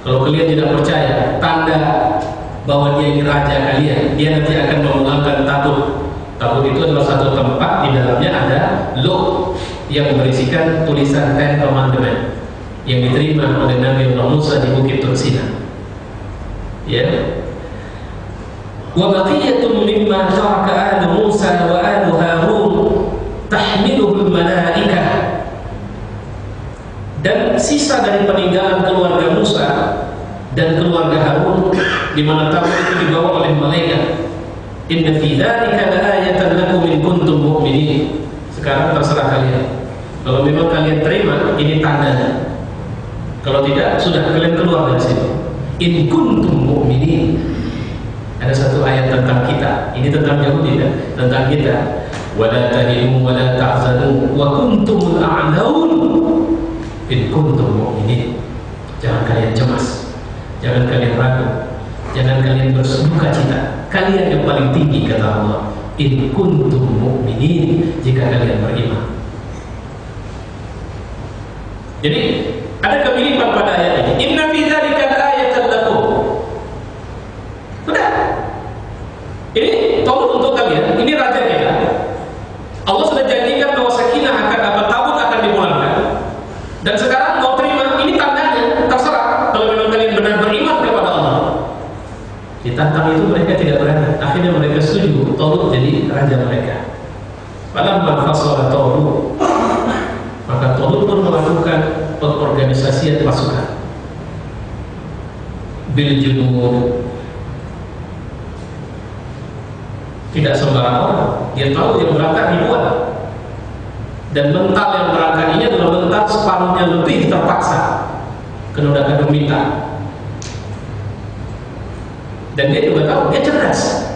kalau kalian tidak percaya tanda bahwa dia ini raja kalian, dia nanti akan memulangkan tabut. Tabut itu adalah satu tempat, di dalamnya ada loh yang berisikan tulisan Ten Commandment yang diterima oleh Nabi Musa di Bukit Tursina. Ya. Wa baqiyatun mimma taraka alu Musa wa alu Harun tahmiluhu al-malaikah. Dan sisa dari peninggalan keluarga Musa dan keluarga Harun di mana tabut itu dibawa oleh malaikat. Inna fi dzalika laayatan lakum in kuntum mu'minin. Sekarang terserah kalian. Kalau memang kalian terima, ini tandanya. Kalau tidak, sudah kalian keluar dari situ. In kuntum mu'minin. Ada satu ayat tentang kita. Ini tentang Yahudi kan? Tentang kita. Wala tahinu wala tahzanu wa kuntumul a'laun in kuntum mu'minin. Jangan kalian cemas, jangan kalian ragu, jangan kalian bersuka cita. Kalian yang paling tinggi kata Allah. In kuntum mu'minin, jika kalian beriman. Jadi ada kemiripan pada ayat ini. Inna fi dzalika laayatan lakum. Sudah. Ini Talut untuk kalian. Ini raja kita. Allah sudah janjikan bahwa sakinah akan apa, tabut akan dipulangkan. Dan sekarang mau terima, ini tandanya. Terserah kalau memang kalian benar beriman kepada Allah. Ditantang itu mereka tidak berani. Akhirnya mereka setuju Talut jadi raja mereka. Falamma fasala Talut, maka Talut pun melakukan pengorganisasian pasukan bil junud. Tidak sembarang orang. Dia tahu yang berangkat ribuan, dan mental yang berangkat ini adalah mental separuhnya lebih terpaksa karena udah kadang minta. Dan dia juga tahu, dia cerdas.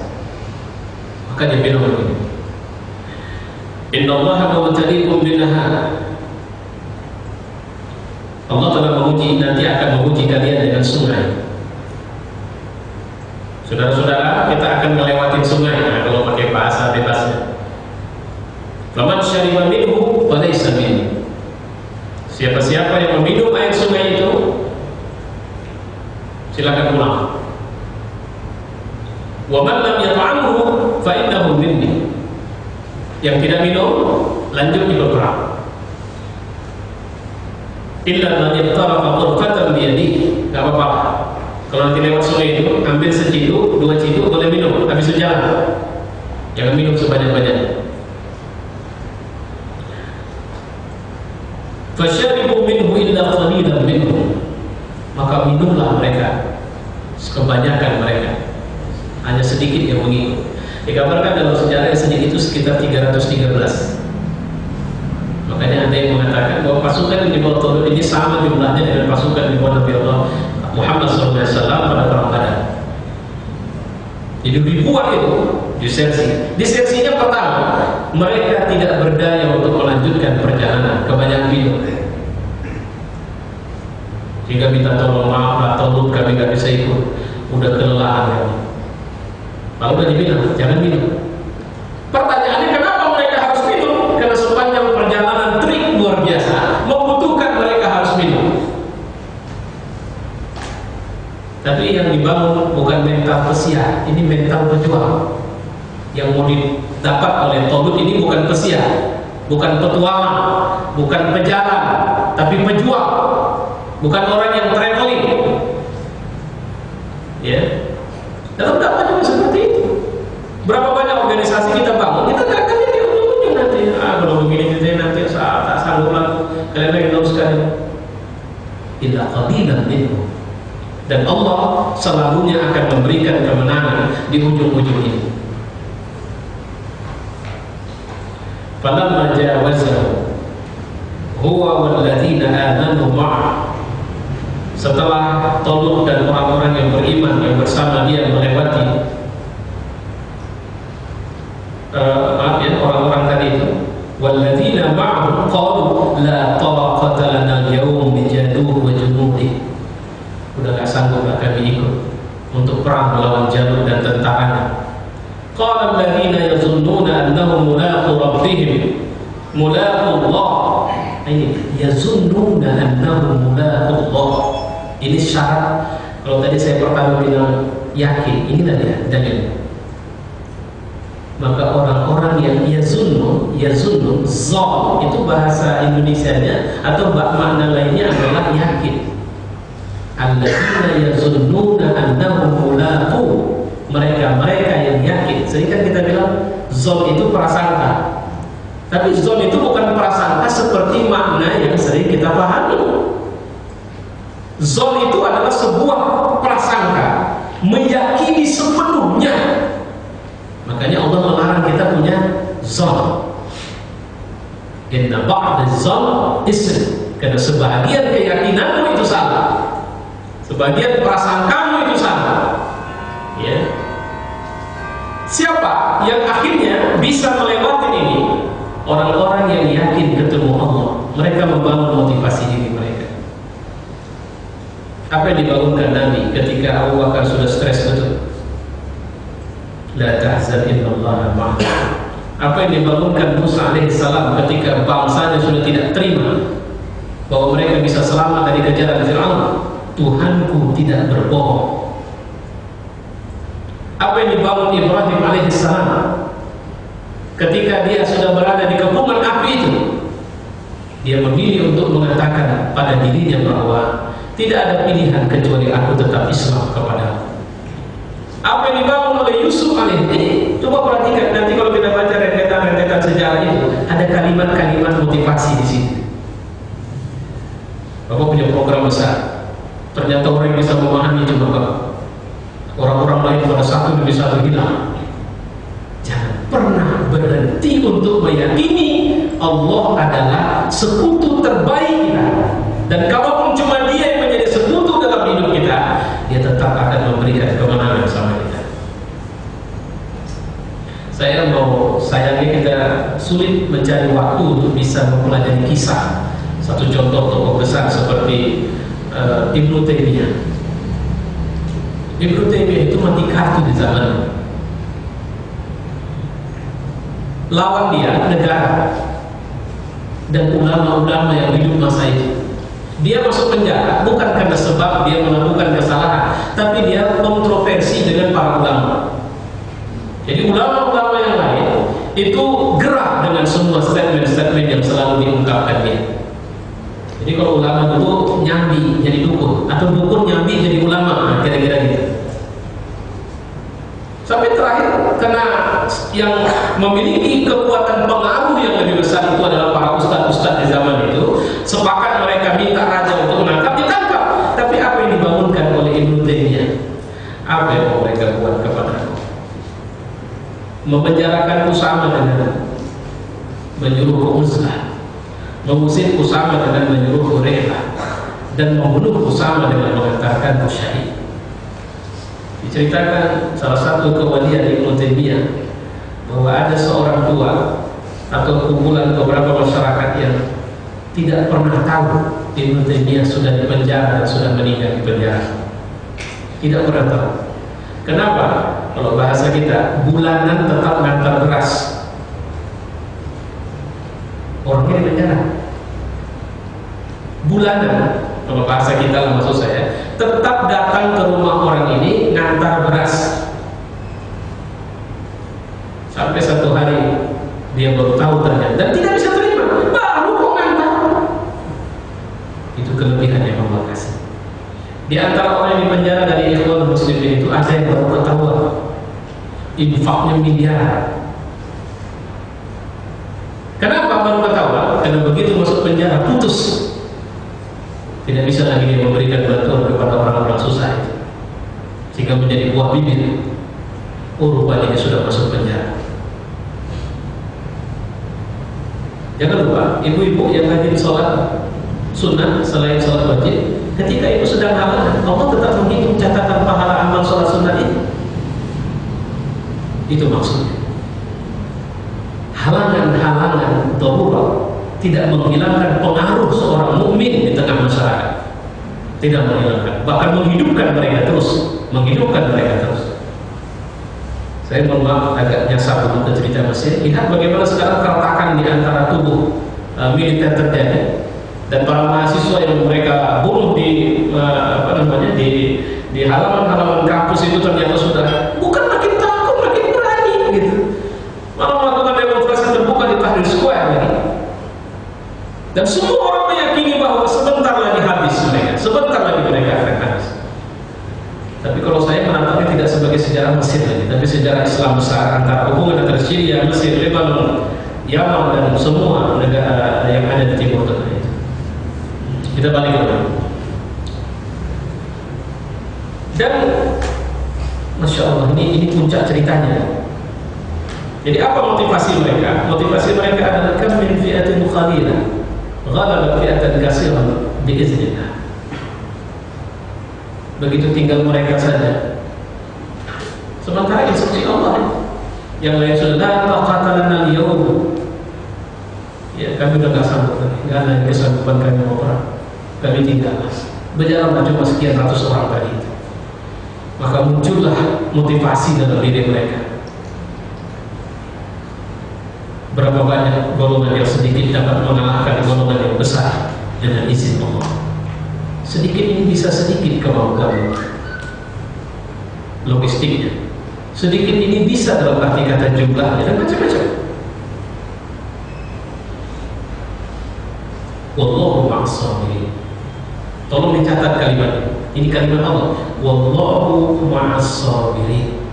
Maka dia bilang begini, Innallaha mubtaliikum binahar. Allah telah menguji, nanti akan menguji kalian dengan sungai. Saudara-saudara, kita akan melewati sungai. Nah, kalau pakai bahasa bebasnya, faman syariba minhu falaysa minni. Siapa-siapa yang meminum air sungai itu, silakan pulang. Wa man lam yat'amhu fa innahu minni. Yang tidak minum lanjut di berperang. Illa man yattarafa ghurfatan bi yadihi. Enggak apa-apa. Kalau nanti lewat sungai itu ambil seciduk, 2 ciduk boleh minum habis itu jalan. Jangan minum sebanyak-banyaknya. Fasyaribu minhu illa qalilan minhum. Maka minumlah mereka, kebanyakan mereka, hanya sedikit yang mengikut. Dikabarkan dalam sejarah yang sedikit itu sekitar 313. Makanya ada yang mengatakan bahwa pasukan yang dibawa Talut ini sama jumlahnya dengan pasukan yang dibawa Nabi Allah Muhammad SAW pada perang Badar. Jadi ribuan itu disersi. Disersinya pertama, mereka tidak berdaya untuk melanjutkan perjalanan, kebanyakan minum. Jika minta tolong, maaf Talut kami gak bisa ikut, udah kelelahan ya. Lalu udah dibilang jangan minum. Pertanyaannya kenapa mereka harus minum? Karena sepanjang perjalanan trik luar biasa membutuhkan mereka harus minum. Tapi yang dibangun bukan mental pesiar, ini mental pejuang. Yang mau didapat oleh Talut ini bukan pesiar, bukan petualang, bukan pejalan, tapi pejuang. Bukan orang yang traveling. Ya. Dalam dakwah juga seperti itu. Berapa banyak organisasi kita bangun, kita gak akan jadi ujung-ujung nanti. Kalau begini kita nanti tak sanggup lagi. Kalian lagi tahu sekali. Illa qalilan minhum. Dan Allah selalunya akan memberikan kemenangan di ujung-ujung ini. Falamma jawazahu huwa walladzina amanu ma'ah. Setelah Talut dan orang-orang yang beriman yang bersama dia melewati orang-orang tadi itu, walladzina ma'ahu qalu la taqata lana al-yawm bi Jalut wa junudi. Udah gak sanggup akan ikut untuk perang melawan Jalut dan tentaranya. Qala alladzina yazunnuna annahum mulaqu rabbihim mulaqu Allah. Ini yazunnuna annahum mulaqu Allah. Ini syarat. Kalau tadi saya pertama bilang yakin, inilah dia dalil. Maka orang-orang yang yazunnu, zon itu bahasa Indonesianya atau makna lainnya adalah yakin. Alladzina yazunnuna annahum mulaqu, mereka yang yakin. Sering kan kita bilang zon itu prasangka. Tapi zon itu bukan prasangka seperti makna yang sering kita pahami. Zon itu adalah sebuah prasangka, meyakini sepenuhnya. Makanya Allah melarang kita punya zon. Inna ba'da zon ism. Karena sebahagian keyakinanmu itu salah, sebagian prasangkamu itu salah. Ya. Siapa yang akhirnya bisa melewati ini? Orang-orang yang yakin ketemu Allah. Mereka membangun motivasi diri mereka. Apa yang dibangunkan Nabi ketika Abu Bakar sudah stres betul? La tahzan innallaha ma'ana. Apa yang dibangunkan Musa alaihissalam ketika bangsanya sudah tidak terima bahwa mereka bisa selamat dari kejaran Fir'aun? Tuhanku tidak berbohong. Apa yang dibangun Ibrahim alaihissalam ketika dia sudah berada di kepungan api itu? Dia memilih untuk mengatakan pada dirinya bahwa tidak ada pilihan kecuali aku tetap Islam kepadamu. Apa yang dibangun oleh Yusuf alaihi? Coba perhatikan nanti kalau kita baca rentetan sejarah itu, ada kalimat-kalimat motivasi di sini. Bapak punya program besar. Ternyata orang yang bisa memahami cuma Bapak. Orang-orang lain pada satu demi satu hilang. Jangan pernah berhenti untuk meyakini Allah adalah sekutu terbaik kita. Dan kalaupun cuma Dia yang menjadi sekutu dalam hidup kita, Dia tetap akan memberikan kemenangan sama kita. Sayangnya kita sulit mencari waktu untuk bisa mempelajari kisah. Satu contoh tokoh besar seperti Ibnu Taimiyah. Ibnu Taimiyah itu mati kartu di zaman. Lawan dia negara dan ulama-ulama yang hidup masa itu. Dia masuk penjara bukan karena sebab dia melakukan kesalahan, tapi dia kontroversi dengan para ulama. dukun, atau dukun nyambi jadi ulama, kira-kira gitu. Sampai terakhir, karena yang memiliki kekuatan pengaruh yang lebih besar itu adalah para ustadz-ustadz di zaman itu, sepakat mereka minta raja untuk menangkap, ditangkap. Tapi apa yang dibangunkan oleh Ibnu Taimiyah? Apa yang mau mereka buat kepada aku? Memenjarakan Usama dengan menyuruh ke Uzlah, mengusir Usama dengan menyuruh Hurairah, dan membunuh Usama dengan mengantarkan syahid. Diceritakan salah satu kewalian Ibnu Taimiyah bahwa ada seorang tua atau kumpulan beberapa masyarakat yang tidak pernah tahu Ibnu Taimiyah sudah dipenjara dan sudah meninggal di penjara. Tidak pernah tahu. Kenapa? Kalau bahasa kita, bulanan tetap ngantar beras. Orangnya di penjara. Bulanan, kalau bahasa kita lah maksud saya, tetap datang ke rumah orang ini ngantar beras. Sampai satu hari dia baru tahu ternyata dan tidak bisa terima. Baru kok ngantar. Itu kelebihan yang Allah kasih. Di antara orang yang di penjara dari ikhwan muslimin itu ada yang baru ketahuan infaknya miliar. Kenapa baru ketahuan? Karena begitu masuk penjara putus. Tidak bisa lagi dia memberikan bantuan kepada orang-orang susah itu, sehingga menjadi buah bibir. Oh, rupanya dia sudah masuk penjara. Jangan lupa, ibu-ibu yang hadir sholat sunnah selain sholat wajib, ketika itu sedang halangan, Allah tetap menghitung catatan pahala amal sholat sunnah itu. Itu maksudnya. Halangan-halangan darurat tidak menghilangkan pengaruh seorang mukmin di tengah masyarakat. Tidak menghilangkan, bahkan menghidupkan mereka terus, Saya mohon maaf agak nyasar dulu ke cerita Mesir. Lihat bagaimana sekarang keretakan di antara tubuh militer terjadi, dan para mahasiswa yang mereka bunuh di di halaman-halaman kampus itu ternyata sudah bukan makin takut, makin berani gitu. Malah melakukan demonstrasi terbuka di Tahrir Square ini. Dan semua orang meyakini bahwa sebentar lagi mereka akan habis. Tapi kalau saya menatapnya tidak sebagai sejarah Mesir lagi, tapi sejarah Islam besar antara hubungan antara Syria, Mesir, Lebanon, Yaman, dan semua negara yang ada di Timur Tengah itu. Kita balik ke depan. Dan Masya Allah, ini puncak ceritanya. Jadi apa motivasi mereka? Motivasi mereka adalah kam min fi'atin qalilah ghalabat fi'atan katsiran biiznillah. Begitu tinggal mereka saja. Sementara instruksi Allah yang lain sudah taqatalana al-yawm. Ya, kami sudah enggak sanggup lagi. Enggak ada kesanggupan kami mau perang. Kami tinggal. Berjalan cuma sekian ratus orang tadi itu. Maka muncullah motivasi dalam diri mereka. Berapa banyak golongan yang sedikit dapat mengalahkan golongan yang besar dengan izin Allah. Sedikit ini bisa sedikit kalau kamu logistiknya. Sedikit ini bisa dalam arti kata jumlahnya dan macam-macam. Wallahu ma'as-sabirin. Tolong dicatat kalimat ini. Ini kalimat Allah. Wallahu ma'as-sabirin.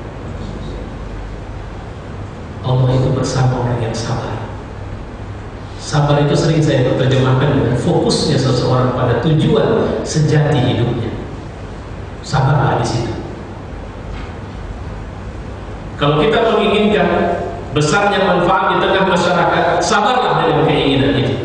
Allah itu bersama orang yang sabar. Sabar itu sering saya terjemahkan dengan fokusnya seseorang pada tujuan sejati hidupnya. Sabarlah di situ. Kalau kita menginginkan besarnya manfaat di tengah masyarakat, sabarlah dengan keinginan itu.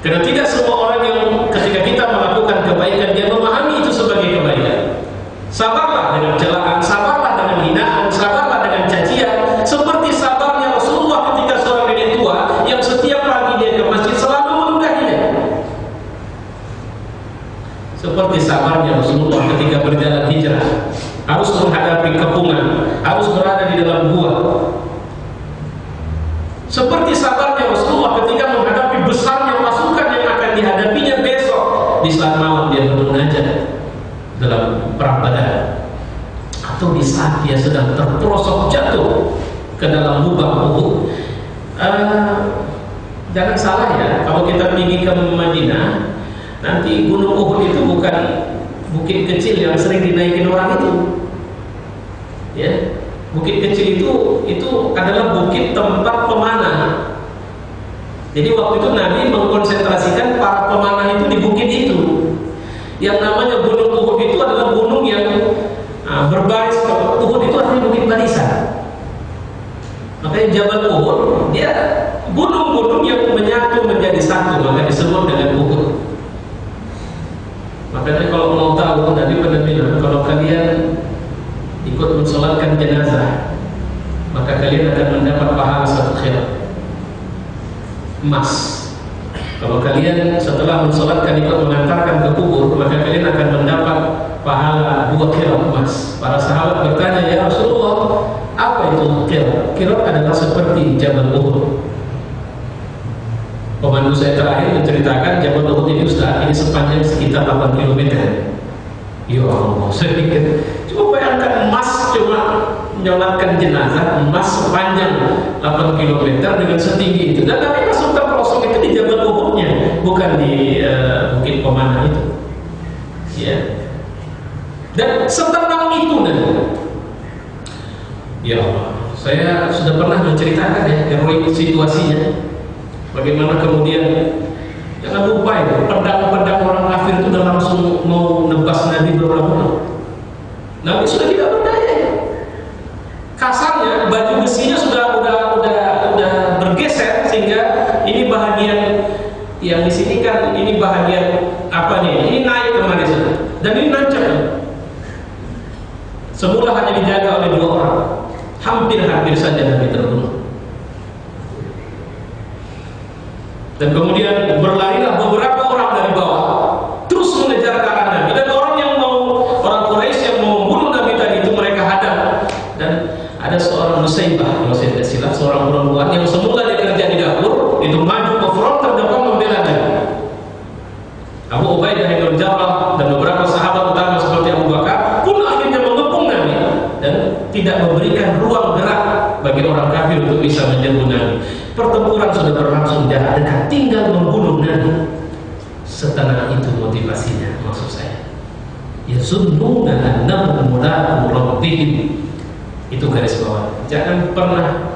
Karena tidak semua orang yang ketika kita melakukan kebaikan dia memahami itu sebagai kebaikan. Sabarlah dengan celaan, sabarlah dengan hinaan, sabarlah dengan cacian, seperti sabarnya Rasulullah ketika seorang nenek tua yang setiap pagi dia ke masjid selalu meludahinya. Seperti sabarnya Rasulullah ketika berjalan hijrah, harus menghadapi kepungan, harus berada di dalam gua. Seperti sabarnya Rasulullah ketika menghadapi besarnya pasukan yang akan dihadapinya besok di saat malam dia bermunajat dalam perang Badar, atau di saat dia sedang terperosok jatuh ke dalam lubang Uhud. Jangan salah ya, kalau kita pergi ke Madinah, Nanti Gunung Uhud itu bukan bukit kecil yang sering dinaikin orang itu. Ya, bukit kecil itu adalah bukit tempat pemanah. Jadi waktu itu Nabi mengkonsentrasikan para pemanah itu di bukit itu. Yang namanya Gunung Uhud itu adalah gunung yang berbaris. Uhud itu artinya bukit barisan. Makanya Jabal Uhud dia gunung-gunung yang menyatu menjadi satu, maka disebut dengan Uhud. Makanya kalau mau tahu, Nabi pernah bilang kalau kalian ikut mensolatkan jenazah, maka kalian akan mendapat pahala satu khirat emas. Kalau kalian setelah mensolatkan ikut mengantarkan ke kubur, maka kalian akan mendapat pahala 2 khirat emas. Para sahabat bertanya, ya Rasulullah, apa itu khirat? Khirat adalah seperti Jabal Uhud. Pemandu saya terakhir menceritakan Jabal Uhud ini Ustaz, ini sepanjang sekitar 8 km. Ya Allah, saya pikir coba bayangkan emas cuma menyolatkan jenazah, emas sepanjang 8 km dengan setinggi itu. Dan Nabi masukkan pelosok itu di Jabal Uhudnya, bukan di bukit pemanah itu. Ya. Dan setenang itu Nabi. Ya Allah, saya sudah pernah menceritakan ya heroik situasinya. Bagaimana kemudian jangan lupa itu pedang-pedang orang kafir itu udah langsung mau nebas Nabi beberapa. Nabi sudah tidak berdaya. Kasarnya baju besinya sudah bergeser sehingga ini bahagian yang di sini kan ini bahagian apa nih? Ini naik kemana sana? Dan ini nancap. Semula hanya dijaga oleh 2 orang. Hampir-hampir saja Nabi terbunuh. Dan kemudian berlarilah beberapa orang dari bawah terus mengejar ke arah Nabi, dan orang Quraisy yang mau membunuh Nabi tadi itu mereka hadang. Dan ada seorang Nusaybah, kalau saya tidak silap, seorang perempuan yang semula dia kerja di dapur itu maju ke front terdepan membela Nabi. Abu Ubaidah bin Jarrah dan beberapa sahabat utama seperti Abu Bakar pun akhirnya mengepung Nabi dan tidak memberikan ruang gerak bagi orang kafir untuk bisa menyerbu Nabi. Pertempuran sudah berlangsung jarak dekat, tinggal membunuh Nabi. Setengah itu motivasinya, maksud saya. Yazunnuna annahum mulaqu rabbihim. Itu garis bawah. Jangan pernah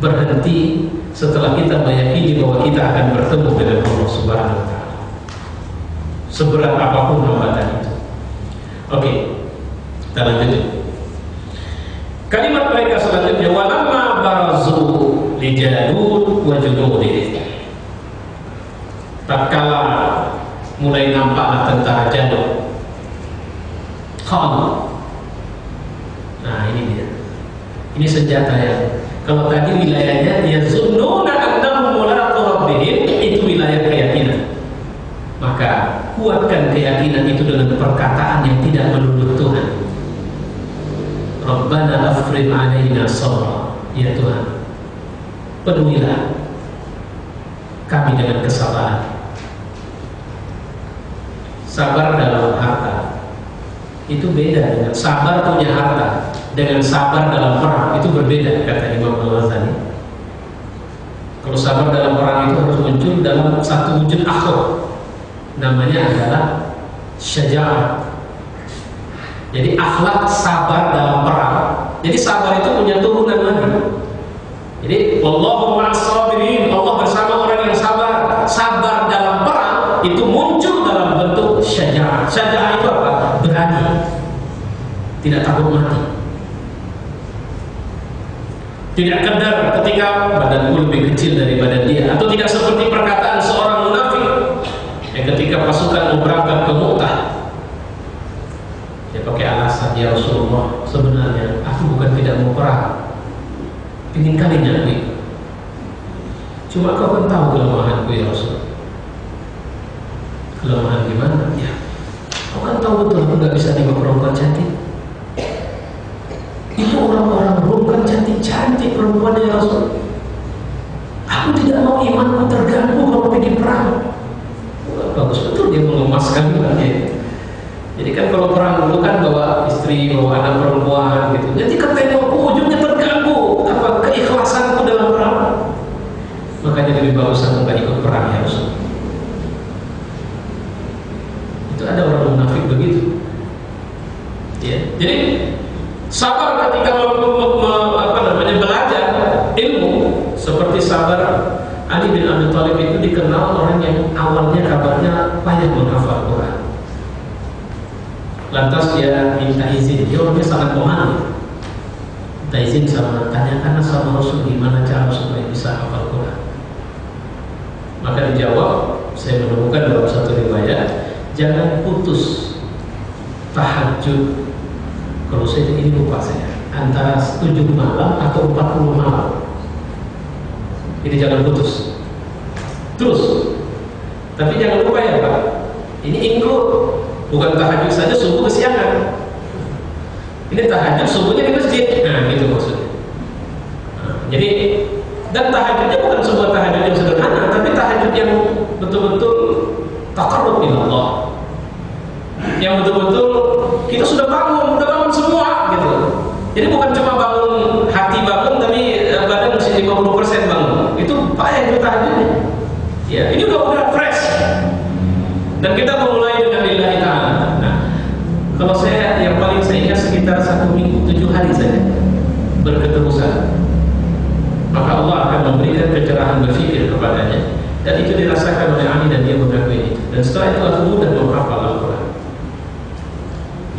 berhenti setelah kita meyakini bahwa kita akan bertemu dengan Allah Subhanahu wa taala. Seberat apapun hambatan itu. Oke. Kita lanjut. Kalimat mereka selanjutnya, walamma barazu li Jalut wa junudihi. Tatkala mulai nampaklah tentara Jalut, qalu. Nah ini dia. Ini senjata yang kalau tadi wilayahnya yazunnuna annahum mulaqu rabbihim, itu wilayah keyakinan. Maka kuatkan keyakinan itu dengan perkataan yang tidak menuduh Tuhan. Rabbana afrigh 'alaina sabra, ya Tuhan, penuhilah kami dengan kesabaran. Sabar dalam harta itu beda dengan sabar punya harta, dengan sabar dalam perang itu berbeda, kata Imam Al-Ghazali. Kalau sabar dalam perang itu harus muncul dalam satu wujud akhlak, namanya adalah syaja'ah. Jadi akhlak sabar dalam perang. Jadi sabar itu punya turunan lagi. Jadi wallahu ma'as sabirin, Allah bersama orang yang sabar. Sabar dalam perang itu muncul dalam bentuk syaja'ah. Syaja'ah itu apa? Berani, tidak takut mati, tidak kedar ketika badanku lebih kecil dari badan dia, atau tidak seperti perkataan seorang munafik yang ketika pasukan mau berangkat ke Mu'tah dia pakai alasan, ya Rasulullah, sebenarnya aku bukan tidak mau perang, ingin kali nyari, cuma kau kan tahu kelemahanku ya Rasul. Kelemahan gimana? Ya, kau kan tahu betul aku gak bisa nengok perempuan cantik. Itu orang-orang Rom kan cantik-cantik perempuannya ya Rasul. Aku tidak mau imanku terganggu kalau pergi perang. Bagus betul dia mengemaskan ya. Jadi kan kalau perang dulu kan bawa istri, bawa anak perempuan gitu. Jadi ketengokku ujungnya terganggu apa keikhlasanku dalam perang. Makanya lebih bagus aku gak ikut perang ya Rasul. Itu ada orang munafik begitu. Ya. Jadi sabar ketika belajar ilmu, seperti sabar Ali bin Abi Thalib itu dikenal orang yang awalnya kabarnya banyak menghafal Quran. Lantas dia minta izin, dia orangnya sangat pemalu. Minta izin tanyakan sama Rasul gimana cara supaya bisa hafal Quran. Maka dijawab, saya menemukan dalam satu riwayat, jangan putus tahajud. Kalau saya ini lupa saya, antara 7 malam atau 40 malam. Ini jangan putus. Terus. Tapi jangan lupa ya Pak, ini include bukan tahajud saja subuh kesiangan. Ini tahajud subuhnya di masjid. Nah, gitu maksudnya. Jadi dan tahajudnya bukan sebuah tahajud yang sederhana, tapi tahajud yang betul-betul taqarrub ila Allah. Yang betul-betul kita sudah bangun semua gitu. Jadi bukan cuma bangun hati bangun, tapi badan mesti 50% bangun. Itu payah itu tahajudnya. Ya, ini udah fresh. Dan kita memulai dengan lillahi ta'ala. Nah, kalau saya yang paling saya ingat sekitar 1 minggu 7 hari saja berketerusan, maka Allah akan memberikan pencerahan berfikir kepadanya, dan itu dirasakan oleh Ali dan dia mengakui itu. Dan setelah itu aku mudah menghafal Al-Quran.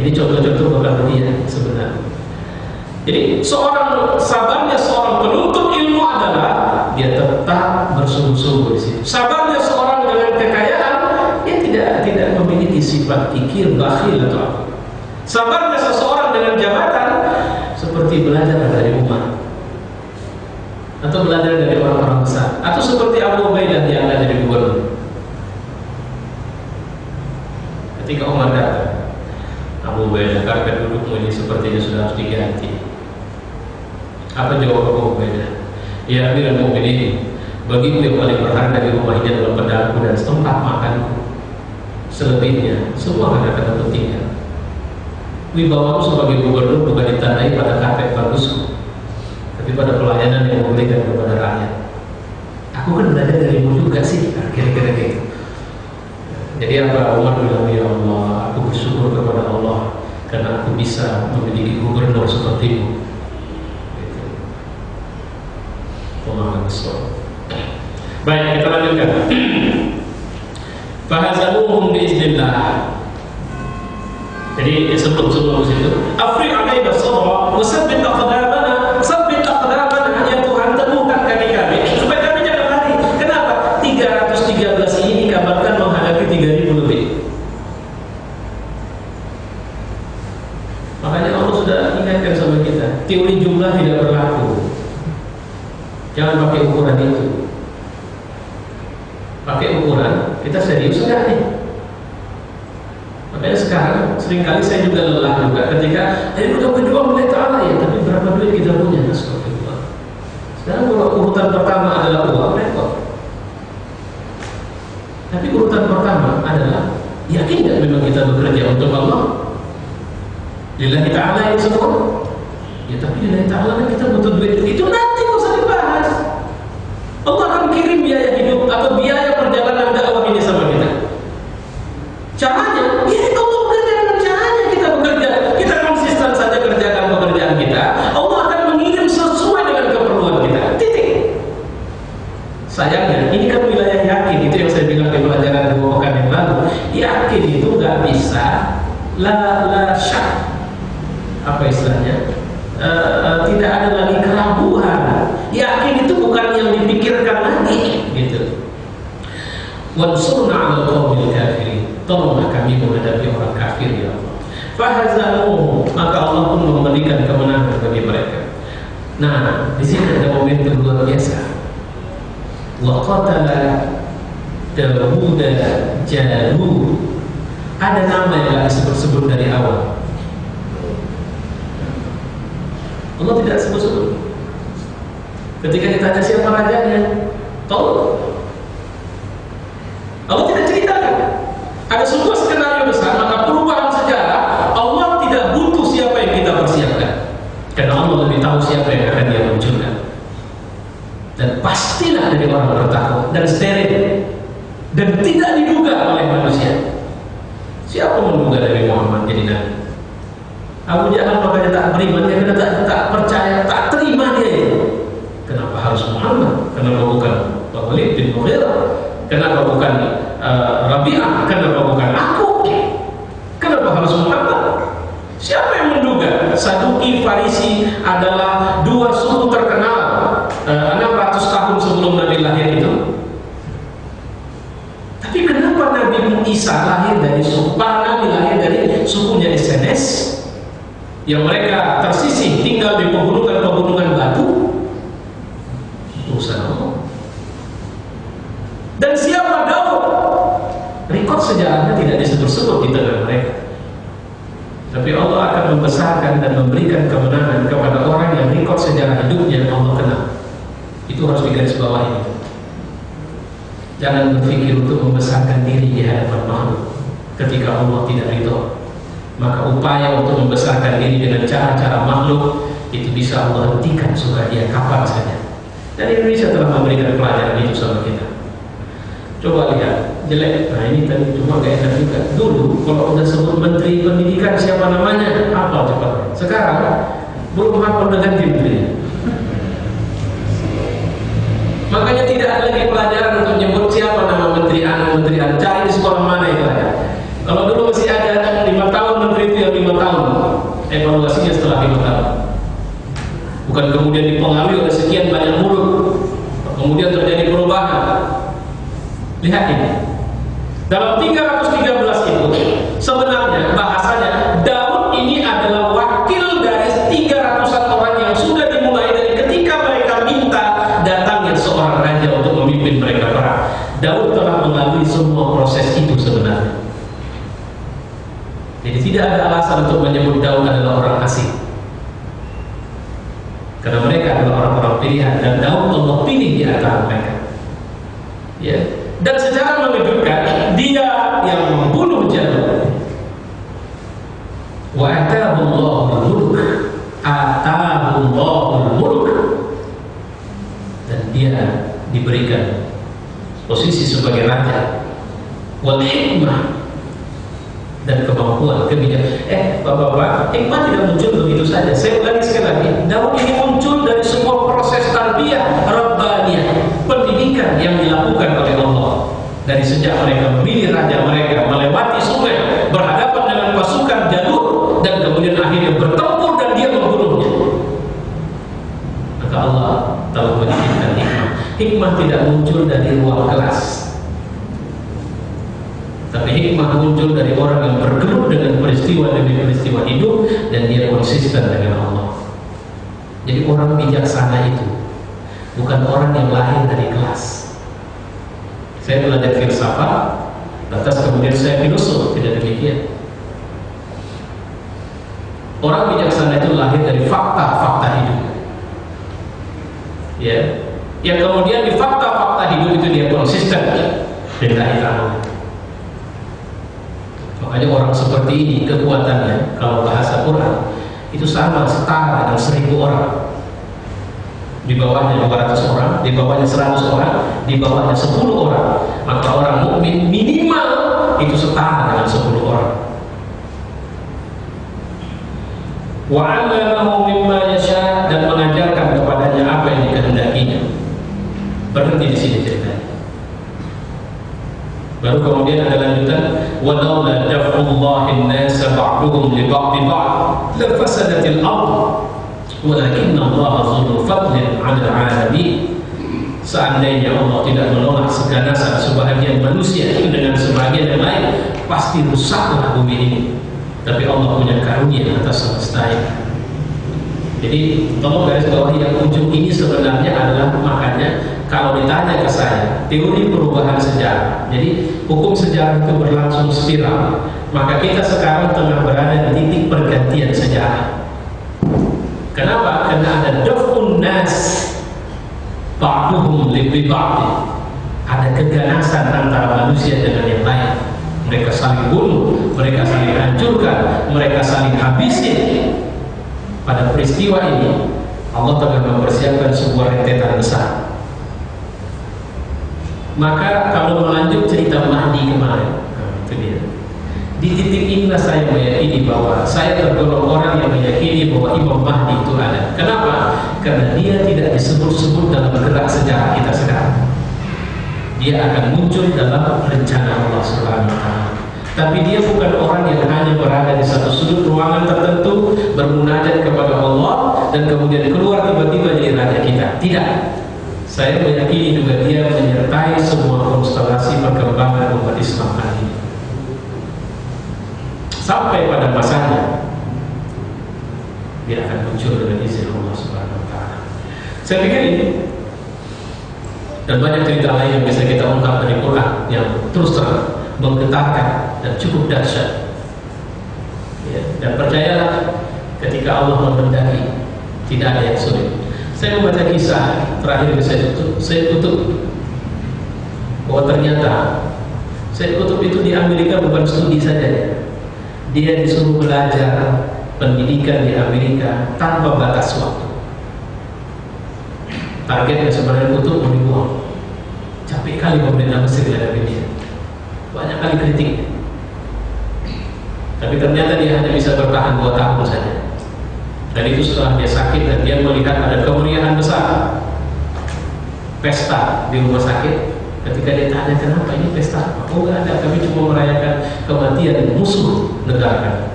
Ini contoh-contoh kebahagiaan sebenarnya. Jadi sabarnya seorang penuntut ilmu adalah dia tetap bersungguh-sungguh di situ. Sabarnya seorang dengan kekayaan, dia tidak memiliki sifat kikir, bakhil atau apa. Sabarnya seseorang dengan jabatan seperti belajar dari umat atau belajar dari orang-orang besar, atau seperti Abu Ubaidah yang ada jadi gubernur. Ketika Umar datang, Abu Ubaidah, karpet dudukmu ini sepertinya sudah harus diganti. Apa jawab Abu Ubaidah? Ya Amirul Mukminin, bagiku yang paling berharga di rumah ini adalah pedangku dan tempat makanku. Selebihnya semua akan pentingnya. Wibawamu sebagai gubernur bukan ditandai pada karpet bagusku, tapi pada pelayanan yang memberikan kepada rakyat. Aku kan belajar darimu juga sih, kira-kira gitu. Jadi apa Umar bilang, ya Allah, aku bersyukur kepada Allah karena aku bisa memiliki gubernur sepertimu. Gitu. Pemahaman besar. Baik, kita lanjutkan. Fahazamuhum biiznillah. Jadi sebelum situ, Afriq alaina sabra wa sabbit aqdamana, ya Tuhan, teguhkan kaki kami supaya kami jangan lari. Kenapa? 313 ini dikabarkan menghadapi 3000 lebih. Makanya Allah sudah ingatkan sama kita, teori jumlah tidak berlaku. Jangan pakai ukuran itu. Pakai ukuran kita serius enggak nih? Makanya sekarang seringkali saya juga lelah juga ketika kita berjuang oleh Ta'ala ya, tapi berapa duit kita punya? Astagfirullah. Sekarang kalau urutan pertama adalah uang, repot. Tapi urutan pertama adalah yakin nggak memang kita bekerja untuk Allah? Lillahi Ta'ala yang semua? Ya tapi lillahi Ta'ala kan kita butuh duit. Itu nanti nggak usah dibahas. Allah akan kirim biaya hidup atau biaya perjalanan dakwah ini sama kita. Caranya, ya Allah bekerja dengan caranya kita bekerja. Kita konsisten saja kerjakan pekerjaan kita. Allah akan mengirim sesuai dengan keperluan kita. Titik. Sayangnya, ini kan wilayah yakin. Itu yang saya bilang di pelajaran 2 pekan yang lalu. Yakin itu nggak bisa la syak. Apa istilahnya? Tidak ada lagi keraguan. Yakin itu bukan yang dipikirkan lagi, gitu. Wansurna 'alal qaumil kafirin. Tolonglah kami menghadapi orang kafir ya Allah. Fahazamu, maka Allah pun memberikan kemenangan bagi mereka. Nah, di sini ada momentum luar biasa. Wa qatala Dawud Jalut. Ada nama yang disebut-sebut dari awal. Allah tidak sebut-sebut. Ketika ditanya siapa rajanya, tahu? Allah tidak ceritakan. Ada sebuah skenario besar, maka perubahan sejarah Allah tidak butuh siapa yang kita persiapkan, karena Allah lebih tahu siapa yang akan Dia munculkan. Dan pastilah dari orang bertakwa dan steril dan tidak diduga oleh manusia. Siapa menduga Nabi Muhammad jadi nabi? Abu Jahal makanya tak beriman, dia kena tak percaya, tak terima dia itu. Kenapa harus Muhammad? Kenapa bukan Walid bin Mughirah? Kenapa bukan Rabi'ah? Kenapa bukan aku? Kenapa harus Muhammad? Siapa yang menduga Saduki Farisi adalah dua suku terkenal 600 tahun sebelum Nabi lahir itu? Tapi kenapa Nabi Isa lahir dari suku, para Nabi lahir dari sukunya SNS, yang mereka tersisih tinggal di pegunungan-pegunungan batu? Urusan Allah. Dan siapa Daud? Rekod sejarahnya tidak disebut-sebut di tengah mereka. Tapi Allah akan membesarkan dan memberikan kemenangan kepada orang yang rekod sejarah hidupnya Allah kenal. Itu harus digarisbawahi. Jangan berpikir untuk membesarkan diri di hadapan makhluk ketika Allah tidak ridho. Maka upaya untuk membesarkan diri dengan cara-cara makhluk itu bisa Allah hentikan suka dia kapan saja. Dan Indonesia telah memberikan pelajaran itu sama kita. Coba lihat, jelek. Nah ini tadi cuma gak enak juga. Dulu kalau udah sebut menteri pendidikan siapa namanya, hafal cepat. Sekarang belum hafal dengan menteri. Makanya tidak ada lagi pelajaran untuk menyebut siapa nama menteri anu, cari di sekolah mana itu ada. Kalau dulu masih ada 5 tahun menteri itu ya 5 tahun. Evaluasinya setelah 5 tahun. Bukan kemudian dipengaruhi oleh sekian banyak mulut, kemudian terjadi perubahan. Lihat ini. Dalam 313 itu sebenarnya bahasanya Daud ini adalah wakil dari 300-an orang yang sudah dimulai dari ketika mereka minta datangnya seorang raja untuk memimpin mereka perang. Daud telah melalui semua proses itu sebenarnya. Jadi tidak ada alasan untuk menyebut Daud adalah orang asing. Karena mereka adalah orang-orang pilihan dan Daud Allah pilih di antara mereka. Ya. Dan secara mengejutkan dia yang membunuh Jalut. Wa atahullahu mulk, atahullahu mulk, dan dia diberikan posisi sebagai raja, wal hikmah, dan kemampuan kebijakan. Bapak-bapak, hikmah tidak muncul begitu saja. Saya ulangi sekali lagi, Daud ini muncul dari sebuah proses tarbiyah rabbaniyah, pendidikan yang dilakukan oleh Allah. Dari sejak mereka memilih raja mereka, melewati sungai, berhadapan dengan pasukan Jalut, dan kemudian akhirnya bertempur dan dia membunuhnya. Maka Allah telah menitipkan hikmah. Hikmah tidak muncul dari ruang kelas, tapi hikmah muncul dari orang yang bergelut dengan peristiwa demi peristiwa hidup dan dia konsisten dengan Allah. Jadi orang bijaksana itu bukan orang yang lahir dari kelas. Saya belajar filsafat, lantas kemudian saya filosof, tidak demikian. Orang bijaksana itu lahir dari fakta-fakta hidup. Ya, yang kemudian di fakta-fakta hidup itu dia konsisten lillahi ta'ala. Makanya orang seperti ini kekuatannya, kalau bahasa Quran itu sama setara dengan 1000 orang. Di bawahnya 200 orang, di bawahnya 100 orang, di bawahnya 10 orang. Maka orang mukmin minimal itu setara dengan 10 orang. Wa 'allamahu mimma yasha, dan mengajarkan kepadanya apa yang dikehendakinya. Berhenti di sini ceritanya. Baru kemudian ada lanjutan, wa laula daf'ullahi an-nasa ba'duhum li ba'd la fasadatil ardh walakinna Allah dzul fadlin 'alal 'alamin. Seandainya Allah tidak menolak seganasan sebahagian manusia dengan sebagian yang lain, pasti rusaklah bumi ini. Tapi Allah punya karunia atas semesta ini. Jadi tolong garis bawahi yang ujung ini sebenarnya adalah, makanya kalau ditanya ke saya teori perubahan sejarah, jadi hukum sejarah itu berlangsung spiral, maka kita sekarang tengah berada di titik pergantian sejarah. Kenapa? Karena ada daf'un nas ba'duhum li ba'd. Ada keganasan antara manusia dengan yang lain. Mereka saling bunuh, mereka saling hancurkan, mereka saling habisin. Pada peristiwa ini Allah tengah mempersiapkan sebuah rentetan besar. Maka kalau melanjut cerita Mahdi kemarin, itu dia. Di titik inilah saya meyakini bahwa saya tergolong orang yang meyakini bahwa Imam Mahdi itu ada. Kenapa? Karena dia tidak disebut-sebut dalam gerak sejarah kita sekarang. Dia akan muncul dalam rencana Allah Subhanahu wa taala. Tapi dia bukan orang yang hanya berada di satu sudut ruangan tertentu bermunajat kepada Allah dan kemudian keluar tiba-tiba jadi raja kita. Tidak. Saya meyakini juga dia menyertai semua konstelasi perkembangan umat Islam hari ini. Sampai pada masanya dia akan muncul dengan izin Allah Subhanahu wa taala. Saya pikir ini dan banyak cerita lain yang bisa kita ungkap dari Quran yang terus terang menggetarkan dan cukup dahsyat. Ya, dan percayalah ketika Allah menghendaki tidak ada yang sulit. Saya membaca kisah terakhir yang saya tutup bahwa ternyata Sayyid Qutb itu di Amerika bukan studi saja. Dia disuruh belajar pendidikan di Amerika tanpa batas waktu. Targetnya sebenarnya Qutb mau dibuang. Capek kali pemerintah Mesir menghadapi dia. Banyak kali kritik. Tapi ternyata dia hanya bisa bertahan 2 tahun saja. Dan itu setelah dia sakit dan dia melihat ada kemeriahan besar, pesta di rumah sakit. Ketika dia tanya kenapa ini pesta apa? Oh nggak ada, kami cuma merayakan kematian musuh negara.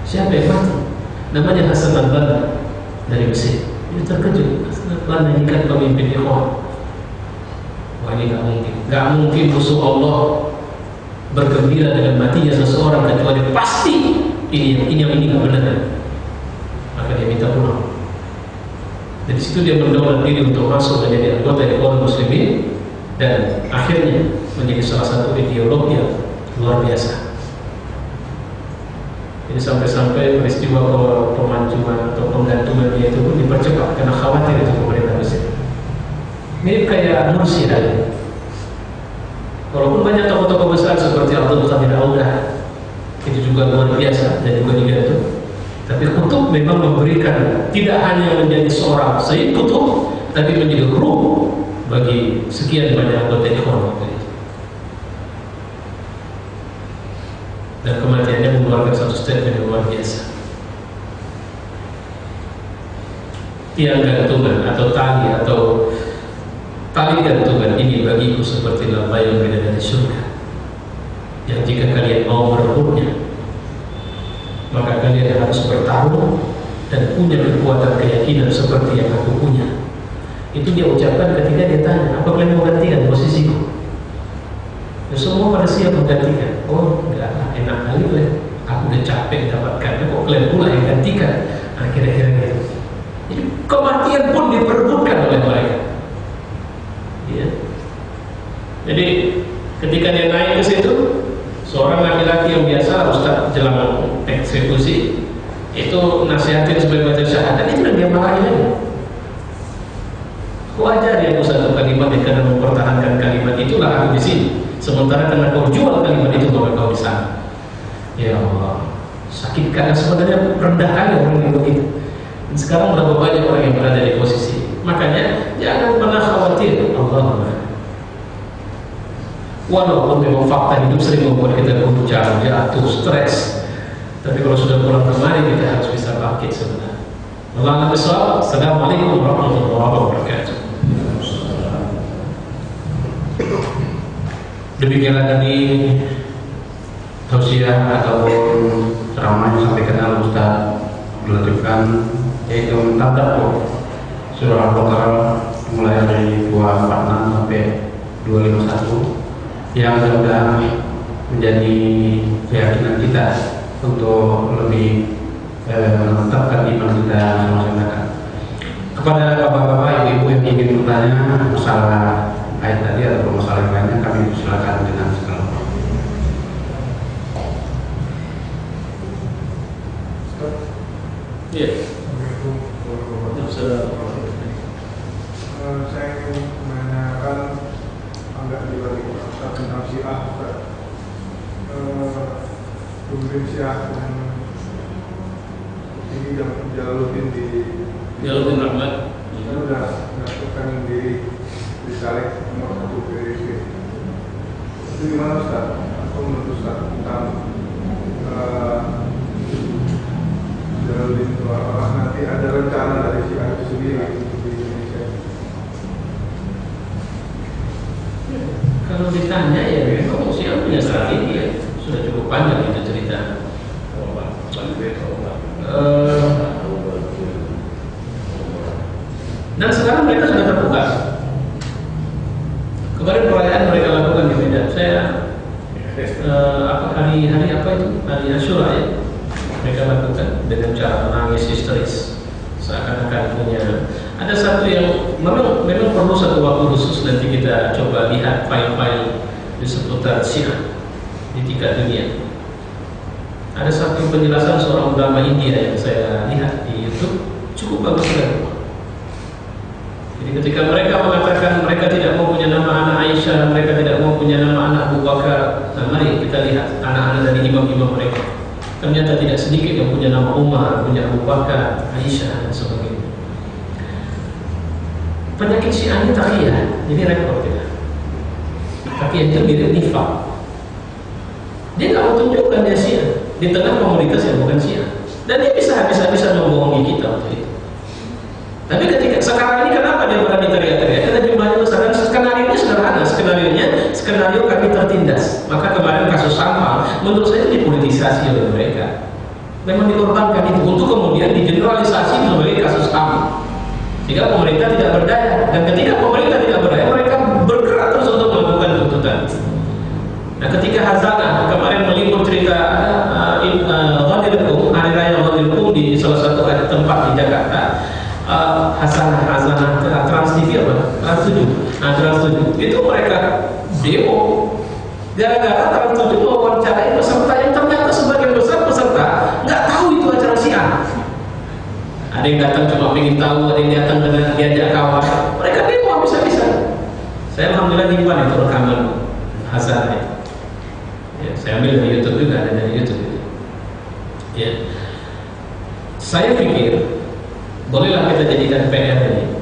Siapa yang mati? Namanya Hasan al-Banna dari Mesir. Dia terkejut. Hasan al-Banna ini kan pemimpin Ikhwan. Wah ini nggak mungkin musuh Allah bergembira dengan matinya seseorang kecuali pasti ini nggak benar. Maka dia minta pulang. Dari situ dia mendorong diri untuk masuk menjadi anggota Ikhwan Muslimin dan akhirnya menjadi salah satu ideolog yang luar biasa. Jadi sampai-sampai peristiwa pemancuman atau penggantungan dia itu pun dipercepat karena khawatir itu pemerintah Mesir. Mirip kayak Mursi tadi. Walaupun banyak tokoh-tokoh besar seperti Abdul Qadir Audah itu juga luar biasa dan juga digantung. Tapi Qutb memang memberikan tidak hanya menjadi seorang Sayyid Qutb, tapi menjadi ruh bagi sekian banyak anggota Ikhwan waktu itu. Dan kematiannya mengeluarkan satu statement yang luar biasa. Tiang gantungan atau tali gantungan ini bagiku seperti lambayung bidadari surga, yang jika kalian mau merebutnya, maka kalian harus bertarung dan punya kekuatan keyakinan seperti yang aku punya. Itu dia ucapkan ketika dia tanya, apa kalian mau gantikan posisiku? Ya, semua pada siap menggantikan. Oh enggak, enak kali lah, aku udah capek dapatkannya, kok kalian pula yang gantikan? Nah, kira-kira gitu. Jadi kematian pun diperebutkan oleh mereka. Ya. Jadi ketika dia naik ke situ, seorang laki-laki yang biasa ustaz jelang eksekusi itu nasihatin supaya baca syahadat, itu dan dia marahin lagi. Kau ajar ya aku satu kalimat yang karena mempertahankan kalimat itulah aku di sini. Sementara karena kau jual kalimat itu maka kau di sana. Ya Allah, sakit karena sebenarnya rendah kali orang yang begitu. Dan sekarang berapa banyak orang yang berada di posisi. Makanya jangan pernah khawatir. Allahumma. Walaupun memang fakta hidup sering membuat kita goncang, jatuh, stres. Tapi kalau sudah pulang kemari kita harus bisa bangkit sebenarnya. Allah besar. Assalamualaikum warahmatullahi wabarakatuh. Demikianlah tadi tausiah atau ceramah yang disampaikan oleh Ustaz Latifkan, yaitu mentadabur surah Al-Baqarah mulai dari 246 sampai 251 yang sudah menjadi keyakinan kita untuk lebih menetapkan iman kita melaksanakan. Kepada bapak-bapak, ibu-ibu yang ingin bertanya masalah ayat tadi atau masalah yang lainnya, kami silakan dengan segala hormat. Iya. Saya ingin menanyakan agak di balik tentang Syiah, Durin Syiah dan ini yang Jalaluddin Jalaluddin Rahmat itu sudah melakukan diri disalib nomor 1 PDIP. Itu gimana Ustaz? Aku menurut Ustaz tentang Kalau ditanya ya memang Syiah punya strategi ya. Sudah cukup panjang itu cerita. Dan sekarang mereka sudah terbuka. Kemarin perayaan mereka lakukan di Medan. Saya hari apa itu? Hari Asyura ya. Mereka lakukan dengan cara menangis histeris, seakan-akan punya. Ada satu yang memang perlu satu waktu khusus, nanti kita coba lihat file-file di seputar Syiah di tingkat dunia. Ada satu penjelasan seorang ulama India yang saya lihat di YouTube, cukup bagus sekali. Jadi ketika mereka mengatakan mereka tidak mau punya nama anak Aisyah, mereka tidak mau punya nama anak Abu Bakar, nah mari kita lihat anak-anak dari imam-imam mereka. Ternyata tidak sedikit yang punya nama Umar, punya Abu Bakar, Aisyah dan sebagainya. Penyakit Syiah ini taqiyah, jadi repot ya. Taqiyah itu mirip nifaq. Dia nggak mau tunjukkan dia Syiah di tengah komunitas yang bukan Syiah, dan dia bisa membohongi kita waktu itu. Tapi ketika sekarang ini kenapa dia berani teriak-teriak? Karena jumlahnya besar dan skenario-nya sederhana. Skenario kami tertindas. Maka kemarin kasus sampah menurut saya dipolitisasi oleh mereka. Memang dikorbankan itu untuk kemudian digeneralisasi sebagai kasus kami. Sehingga pemerintah tidak berdaya. Dan ketika pemerintah tidak berdaya, mereka bergerak terus untuk melakukan tuntutan. Nah, ketika Hazanah kemarin meliput cerita Ghadir Qum, hari raya Ghadir Qum di salah satu tempat di Jakarta. Hasanah Trans TV apa? Trans 7 itu mereka demo gara-gara Trans 7 mewawancarai peserta yang ternyata sebagian besar peserta nggak tahu itu acara Syiah. Ada yang datang cuma ingin tahu, ada yang datang dengan diajak kawan. Mereka demo bisa-bisa. Saya alhamdulillah nyimpan itu rekaman Hasanah itu. Ya, saya ambil dari YouTube juga, ada dari YouTube itu. Ya. Saya pikir bolehlah kita jadikan PR ini.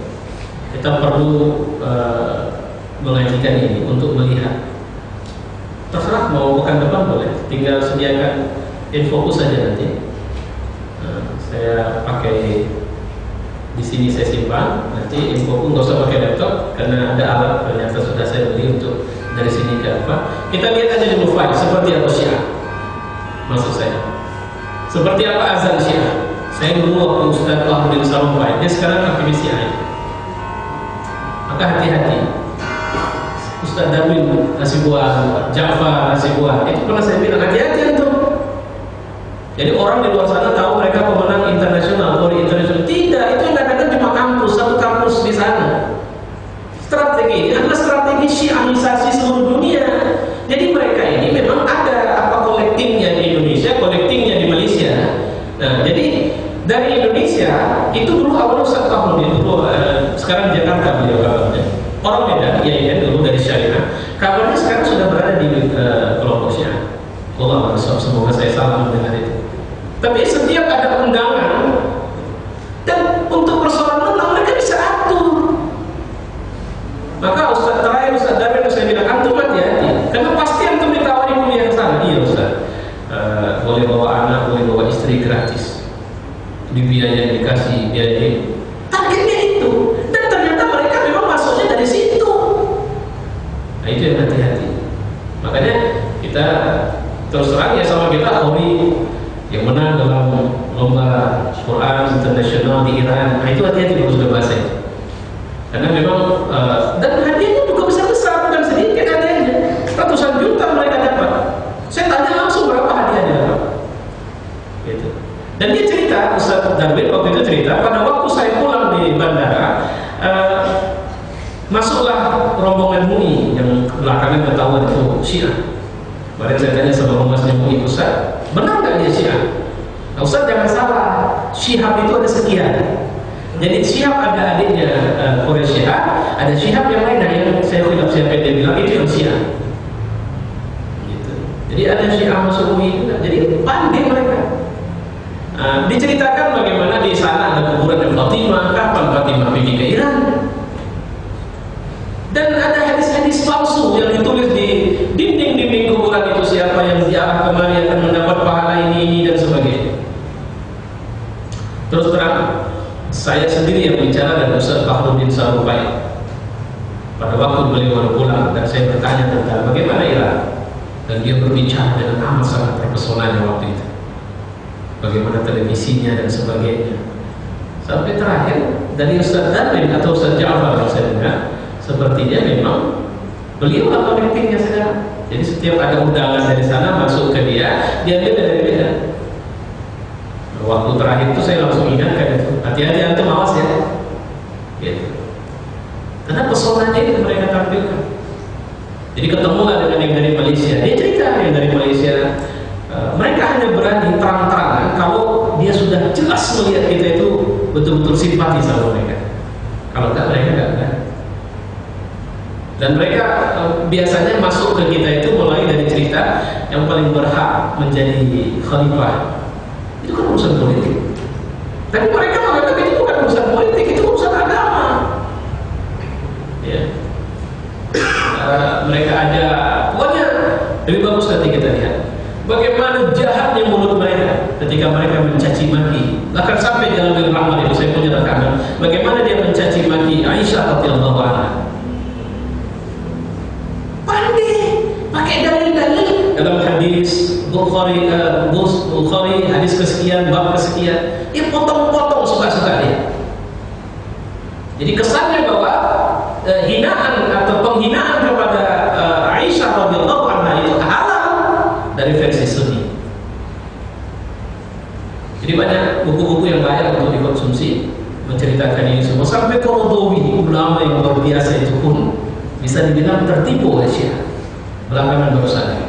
Kita perlu mengajikan ini untuk melihat. Terserah mau pekan depan boleh, tinggal sediakan infokus saja nanti. Saya pakai di sini saya simpan. Nanti infokus nggak usah pakai laptop karena ada alat ternyata sudah saya beli untuk dari sini ke apa. Kita lihat aja dulu file seperti apa Syiah. Maksud saya, seperti apa azan Syiah. Saya dulu waktu Ustaz Wahyudin Sarumpait, dia sekarang aktivis Syiah. Maka hati-hati. Ustaz Darwin Hasibuan, Ja'far Hasibuan, itu pernah saya bilang hati-hati itu. Jadi orang di luar sana tahu mereka pemenang internasional, Polri internasional. Tidak, itu yang katakan cuma kampus, satu kampus di sana. Strategi ini adalah strategi Syiahisasi seluruh dunia. Jadi mereka ini memang ada kolektingnya di Indonesia, kolektingnya di Malaysia. Nah, jadi dari Indonesia itu dulu awalnya Ustaz Wahyudin dulu sekarang di Jakarta beliau kabarnya. Orang Medan, ya dulu dari Syariah. Kabarnya sekarang sudah berada di kelompok Syiah. Allah semoga saya salah mendengar itu. Tapi setiap ada undangan dan untuk persoalan menang mereka bisa atur. Maka Ustaz Darwin saya bilang antum hati-hati, karena pasti antum ditawari kuliah yang sana. Iya Ustaz, boleh bawa anak, boleh bawa istri gratis. Biaya dikasih biaya. Targetnya itu, dan ternyata mereka memang masuknya dari situ. Nah itu yang hati-hati. Makanya kita terus terang ya sama kita Auri yang menang dalam lomba Quran internasional di Iran. Nah itu hati-hati kalau sudah bahasa itu. Karena memang dan hadiahnya juga besar-besar, bukan sedikit hadiahnya. Ratusan juta mereka dapat. Saya tanya langsung berapa hadiahnya dapat. Gitu. Dan dia cerita, Ustaz Darwin waktu itu cerita, pada waktu saya pulang di bandara, masuklah rombongan MUI yang belakangan ketahuan itu Syiah. Kemarin saya tanya sama humasnya MUI, Ustaz, benar nggak dia Syiah? Nah, Ustaz jangan salah, Syihab itu ada sekian. Jadi Syihab ada adiknya Korea Syiah, ada Syihab yang lain, nah yang saya khilaf siapa dia bilang itu yang Syiah. Gitu. Jadi ada Syiah masuk MUI juga, jadi pandai mereka. Diceritakan bagaimana di sana ada kuburan Fatimah, kapan Fatimah pergi ke Iran. Dan ada hadis-hadis palsu yang ditulis di dinding-dinding kuburan itu, siapa yang ziarah kemari akan mendapat pahala ini dan sebagainya. Terus terang, saya sendiri yang bicara dan Ustaz Wahyudin Sarumpait. Pada waktu beliau baru pulang dan saya bertanya tentang bagaimana Irak, dan dia berbicara dengan amat sangat terpesonanya waktu itu, bagaimana televisinya dan sebagainya. Sampai terakhir dari Ustaz Darwin atau Ustaz Ja'far yang saya dengar, sepertinya memang beliau lah pemimpinnya sekarang. Jadi setiap ada undangan dari sana masuk ke dia ambil dari dia. Waktu terakhir itu saya langsung ingatkan itu, hati-hati antum, awas ya. Gitu. Karena pesonanya itu mereka tampilkan. Jadi ketemulah dengan yang dari Malaysia. Dia cerita yang dari Malaysia, mereka hanya berani terang-terangan kalau dia sudah jelas melihat kita itu betul-betul simpati sama mereka. Kalau enggak, mereka enggak berani. Dan mereka biasanya masuk ke kita itu mulai dari cerita yang paling berhak menjadi khalifah. Itu kan urusan politik. Tapi mereka mengatakan itu bukan urusan politik, itu urusan agama. Ya. Mereka ada, pokoknya lebih bagus nanti kita lihat bagaimana jahatnya mulut mereka ketika mereka mencaci maki. Bahkan sampai dalam Al-Rahman itu saya punya rekaman bagaimana dia mencaci maki Aisyah radhiyallahu anha. Pandai pakai dalil-dalil dalam hadis Bukhari, hadis kesekian, bab kesekian, dia potong-potong suka-suka dia. Jadi kesannya bahwa hinaan atau penghinaan kepada Aisyah radhiyallahu anha itu halal dari versi Sunni. Jadi banyak buku-buku yang layak untuk dikonsumsi menceritakan ini semua. Sampai Qaradawi, ulama yang luar biasa itu pun bisa dibilang tertipu oleh Syiah. Belakangan baru sadar.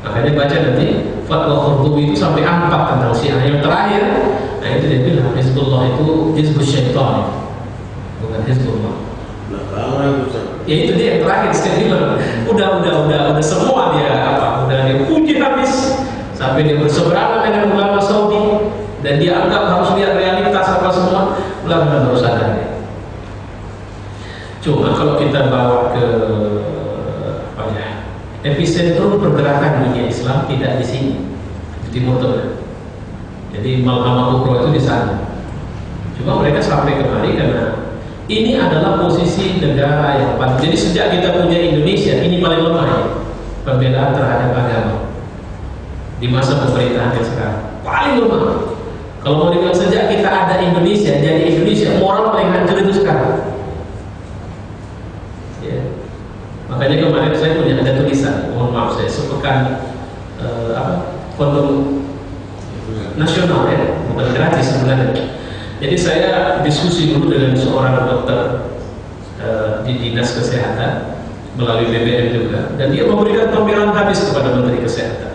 Makanya baca nanti fatwa Qaradawi itu sampai 4 tentang Syiah. Yang terakhir, nah itu dia bilang Hizbullah itu Hizbus Syaitan, bukan Hizbullah. Ya itu dia yang terakhir. Saya bilang udah semua dia apa? Udah dia puji habis sampai dia berseberangan dengan ulama Saudi dan dia anggap harus lihat realitas apa semua. Belakangan baru sadar dia. Cuma kalau kita bawa ke apa ya, epicentrum pergerakan dunia Islam tidak di sini, di Timur Tengah. Jadi Malhamah Kubra itu di sana. Cuma mereka sampai kemari karena ini adalah posisi negara yang paling. Jadi sejak kita punya Indonesia, ini paling lemah ya, pembelaan terhadap agama di masa pemerintahan yang sekarang paling lemah. Kalau mau dibilang sejak kita ada Indonesia, jadi Indonesia moral paling hancur itu sekarang. Makanya kemarin saya punya ada tulisan, mohon maaf saya sepekan kondom nasional ya, bukan gratis sebenarnya. Jadi saya diskusi dulu dengan seorang dokter di dinas kesehatan melalui BBM juga, dan dia memberikan pembelaan habis kepada Menteri Kesehatan.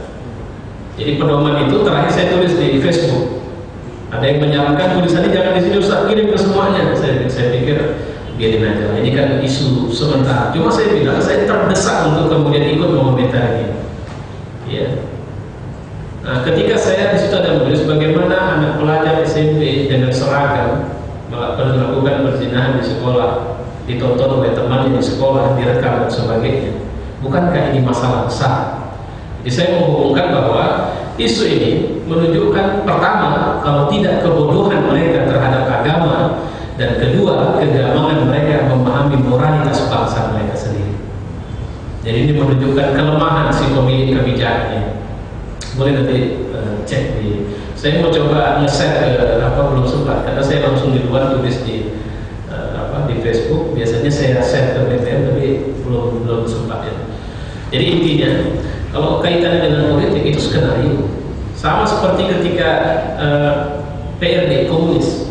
Jadi pedoman itu terakhir saya tulis di Facebook. Ada yang menyarankan tulisannya jangan di sini Ustaz, kirim ke semuanya. Saya pikir biarin aja, ini kan isu sementara. Cuma saya bilang saya terdesak untuk kemudian ikut mengomentari. Ya. Nah, ketika saya di situ ada menulis bagaimana anak pelajar SMP dengan seragam melakukan perzinahan di sekolah, ditonton oleh temannya di sekolah, direkam dan sebagainya. Bukankah ini masalah besar? Jadi saya menghubungkan bahwa isu ini menunjukkan pertama kalau tidak kebodohan mereka terhadap agama, dan kedua, kegamangan mereka memahami moralitas bangsa mereka sendiri. Jadi ini menunjukkan kelemahan si pemilik kebijakannya. Boleh nanti cek di. Saya mau coba nge-share belum sempat karena saya langsung di luar tulis di di Facebook. Biasanya saya share ke BBM tapi belum sempat ya. Jadi intinya kalau kaitannya dengan politik itu skenario sama seperti ketika PRD komunis.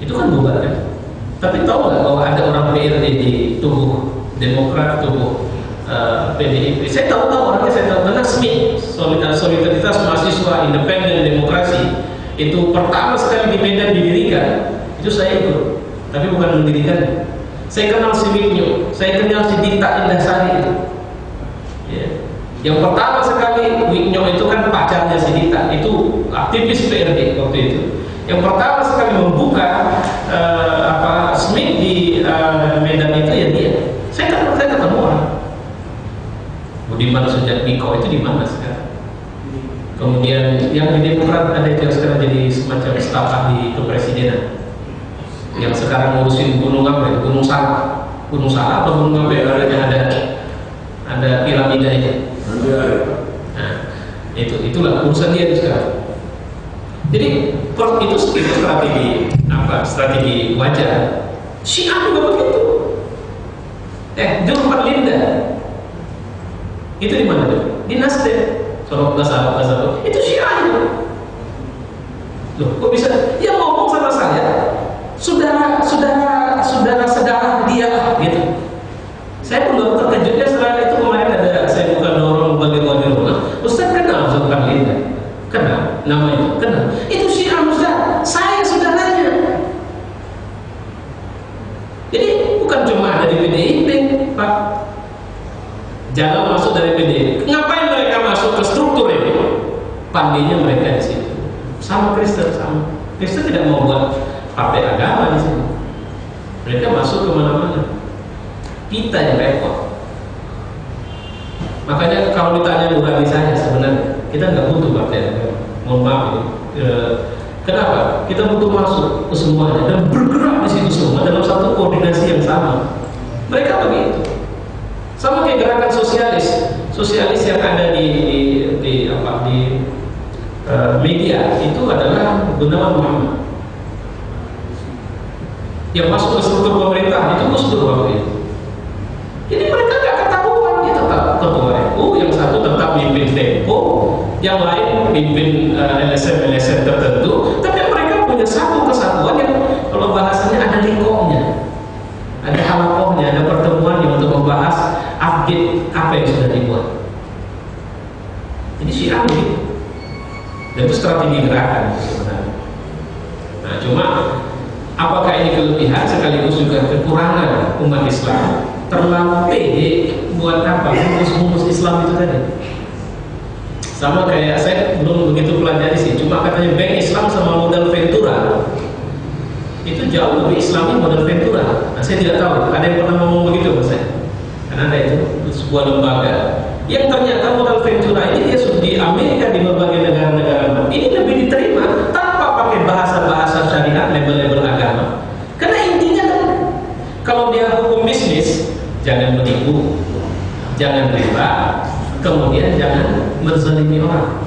Itu kan bubar kan? Tapi tahu nggak bahwa ada orang PRD di tubuh Demokrat, tubuh PDIP? Saya tahu orangnya, saya tahu karena SMI, Solidaritas Mahasiswa Independen Demokrasi, itu pertama sekali di Medan didirikan, itu saya ikut, tapi bukan mendirikan. Saya kenal si Wiknyo, saya kenal si Dita Indahsari. Ya. Yang pertama sekali Wiknyo itu kan pacarnya si Dita, itu aktivis PRD waktu itu. Yang pertama sekali membuka SMIK di Medan itu ya dia. Saya ketemu orang. Budiman Sujatmiko itu di mana sekarang? Kemudian yang di Demokrat ada itu yang sekarang jadi semacam staf ahli kepresidenan. yang sekarang ngurusin gunung apa ya? Gunung Salak atau gunung apa ya? Yang ada piramidanya. Nah, itulah urusan dia sekarang. Jadi itu strategi wajar. Syiah juga begitu. Jurfan Linda itu di mana tuh? Di Nasdem. Sorok Basaro. Itu Syiah itu. Loh, kok bisa? Dia ngomong sama saya, saudara dia gitu. Saya pun baru terkejutnya setelah itu kemarin ada saya buka dorong bagi-bagi rumah. Ustaz kenal Zurfan Linda? Kenal nama itu? Kenal. Itu Syiah Ustaz. Saya saudaranya. Jadi bukan cuma ada di PDIP, Pak. Jangan masuk dari PDIP. Ngapain mereka masuk ke struktur ini? Pandainya mereka di situ. Sama Kristen, sama. Kristen tidak mau buat partai agama di sini. Mereka masuk ke mana-mana. Kita yang repot. Makanya kalau ditanya nurani saya sebenarnya kita nggak butuh partai agama. Mohon maaf ya. Kenapa? Kita butuh masuk ke semuanya dan bergerak di situ semua dalam satu koordinasi yang sama. Mereka begitu. Sama kayak gerakan sosialis yang ada di media itu adalah Gunawan Muhammad. Yang masuk ke struktur pemerintah itu Gus Dur waktu itu. Jadi mereka nggak ketahuan, dia tetap ketua NU, yang satu tetap mimpin Tempo, yang lain mimpin LSM tertentu, tapi mereka punya satu kesatuan yang kalau bahasanya ada lingkopnya, ada halakohnya, ada pertemuannya untuk membahas update apa yang sudah dibuat. Jadi Syiah begitu. Dan itu strategi gerakan sebenarnya. Nah, cuma apakah ini kelebihan sekaligus juga kekurangan umat Islam? Terlalu pede buat apa? Humus Islam itu tadi. Sama kayak saya belum begitu pelajari sih. Cuma katanya bank Islam sama modal Ventura itu jauh lebih Islami modal Ventura. Nah, saya tidak tahu. Ada yang pernah ngomong begitu mas saya? Karena ada itu sebuah lembaga yang ternyata modal Ventura ini dia sudah di Amerika di berbagai negara-negara ini lebih diterima tanpa pakai bahasa-bahasa syariat, label-label agama. Karena intinya kan kalau dia hukum bisnis, jangan menipu, jangan riba, kemudian jangan menzalimi orang.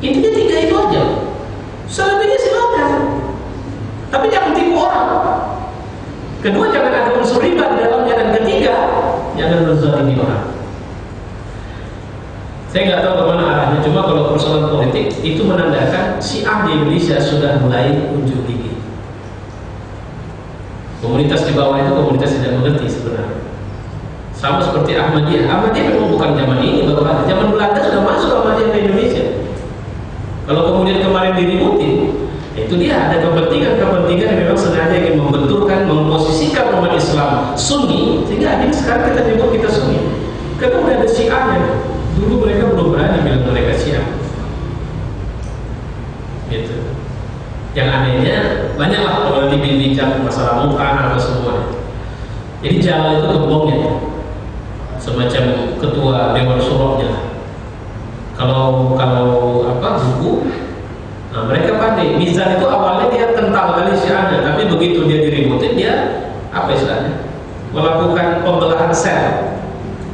Intinya 3 itu aja. Selebihnya silakan, tapi jangan tipu orang. Kedua, jangan ada unsur riba di dalamnya, dan ketiga, jangan menzalimi orang. Saya nggak tahu kemana arahnya, cuma kalau persoalan politik itu menandakan Syiah di Indonesia sudah mulai unjuk gigi. Komunitas di bawah itu komunitas tidak mengerti sebenarnya. Sama seperti Ahmadiyah. Ahmadiyah memang bukan zaman ini baru ada. Zaman Belanda sudah masuk Ahmadiyah ke Indonesia. Kalau kemudian kemarin diributin, itu dia ada kepentingan yang memang sengaja ingin membenturkan, memposisikan umat Islam Sunni, sehingga akhirnya sekarang kita nyebut kita Sunni. Karena udah ada Syiahnya. Dulu mereka belum berani bilang mereka Syiah. Gitu. Yang anehnya banyaklah kalau dibincang masalah mut'ah atau semuanya. Jadi Jalal itu gembongnya, semacam ketua Dewan Syuronya. Kalau buku, nah mereka pandai. Mizan itu awalnya dia kental kali Syiahnya, tapi begitu dia diributin dia apa istilahnya? Melakukan pembelahan sel.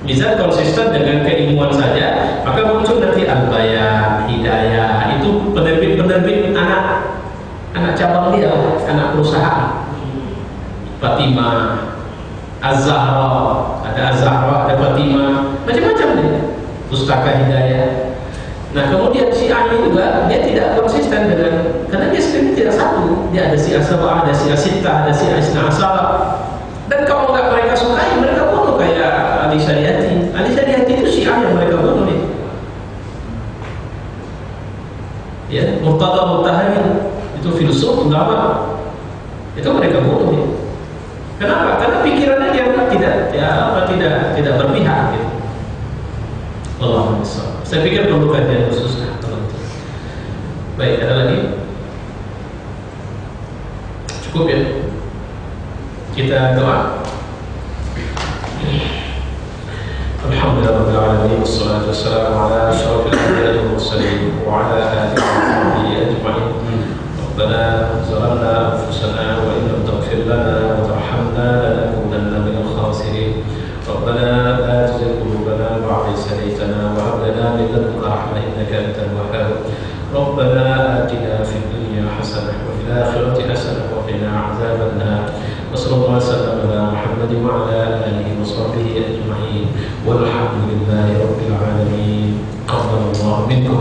Mizan konsisten dengan keilmuan saja, maka muncul nanti Al-Bayan, Hidayah, itu penerbit anak cabang dia, anak perusahaan. Fatimah, Az-Zahra, ada Fatimah, macam-macam deh. Pustaka Hidayah. Nah, kemudian Syiah juga dia tidak konsisten dengan, karena dia sendiri tidak satu. Dia ada Syiah Sab'ah, ada Syiah Sittah, ada Syiah Isna Asyara. Dan kalau nggak mereka sukai, mereka bunuh kayak Ali Syariati. Ali Syariati itu Syiah yang mereka bunuh nih. Ya, Murtada Murtahamin itu filsuf ulama, itu mereka bunuh nih. Kenapa? Karena pikirannya dia tidak berpihak. Gitu. Allahumma shalli. Saya pikir perlu kajian khusus. Baik, ada lagi? Cukup ya? Kita doa. Alhamdulillahirabbil alamin, wassalatu wassalamu ala asyrofil anbiya'i wal mursalin wa ala alihi wa sahbihi ajma'in. Rabbana zalamna anfusana wa in lam taghfir لنا من لدنك رحمة إنك أنت الوهاب. ربنا آتنا في الدنيا حسنة وفي الآخرة حسنة وقنا عذاب النار. وصلى الله وسلم على محمد وعلى آله وصحبه أجمعين والحمد لله رب العالمين. تقبل الله منكم.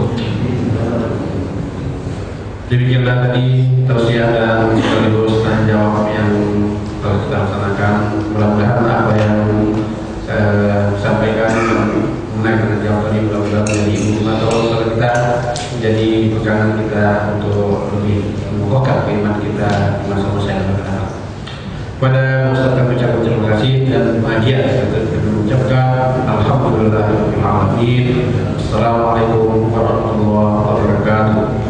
Demikianlah tadi tausiah dan sekaligus tanya jawab yang telah kita laksanakan. Mudah-mudahan apa yang saya sampaikan mengenai tanya jawab tadi mudah-mudahan menjadi ilmu atau kita menjadi pegangan kita untuk lebih mengokohkan keimanan kita di masa-masa yang akan datang. Pada Ustaz kami ucapkan terima kasih dan bahagia kita mengucapkan alhamdulillahirabbil alamin. Assalamualaikum warahmatullahi wabarakatuh.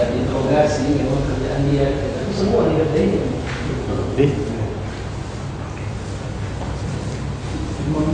Interogasi memang kerjaan dia, semua dikerjain. Memang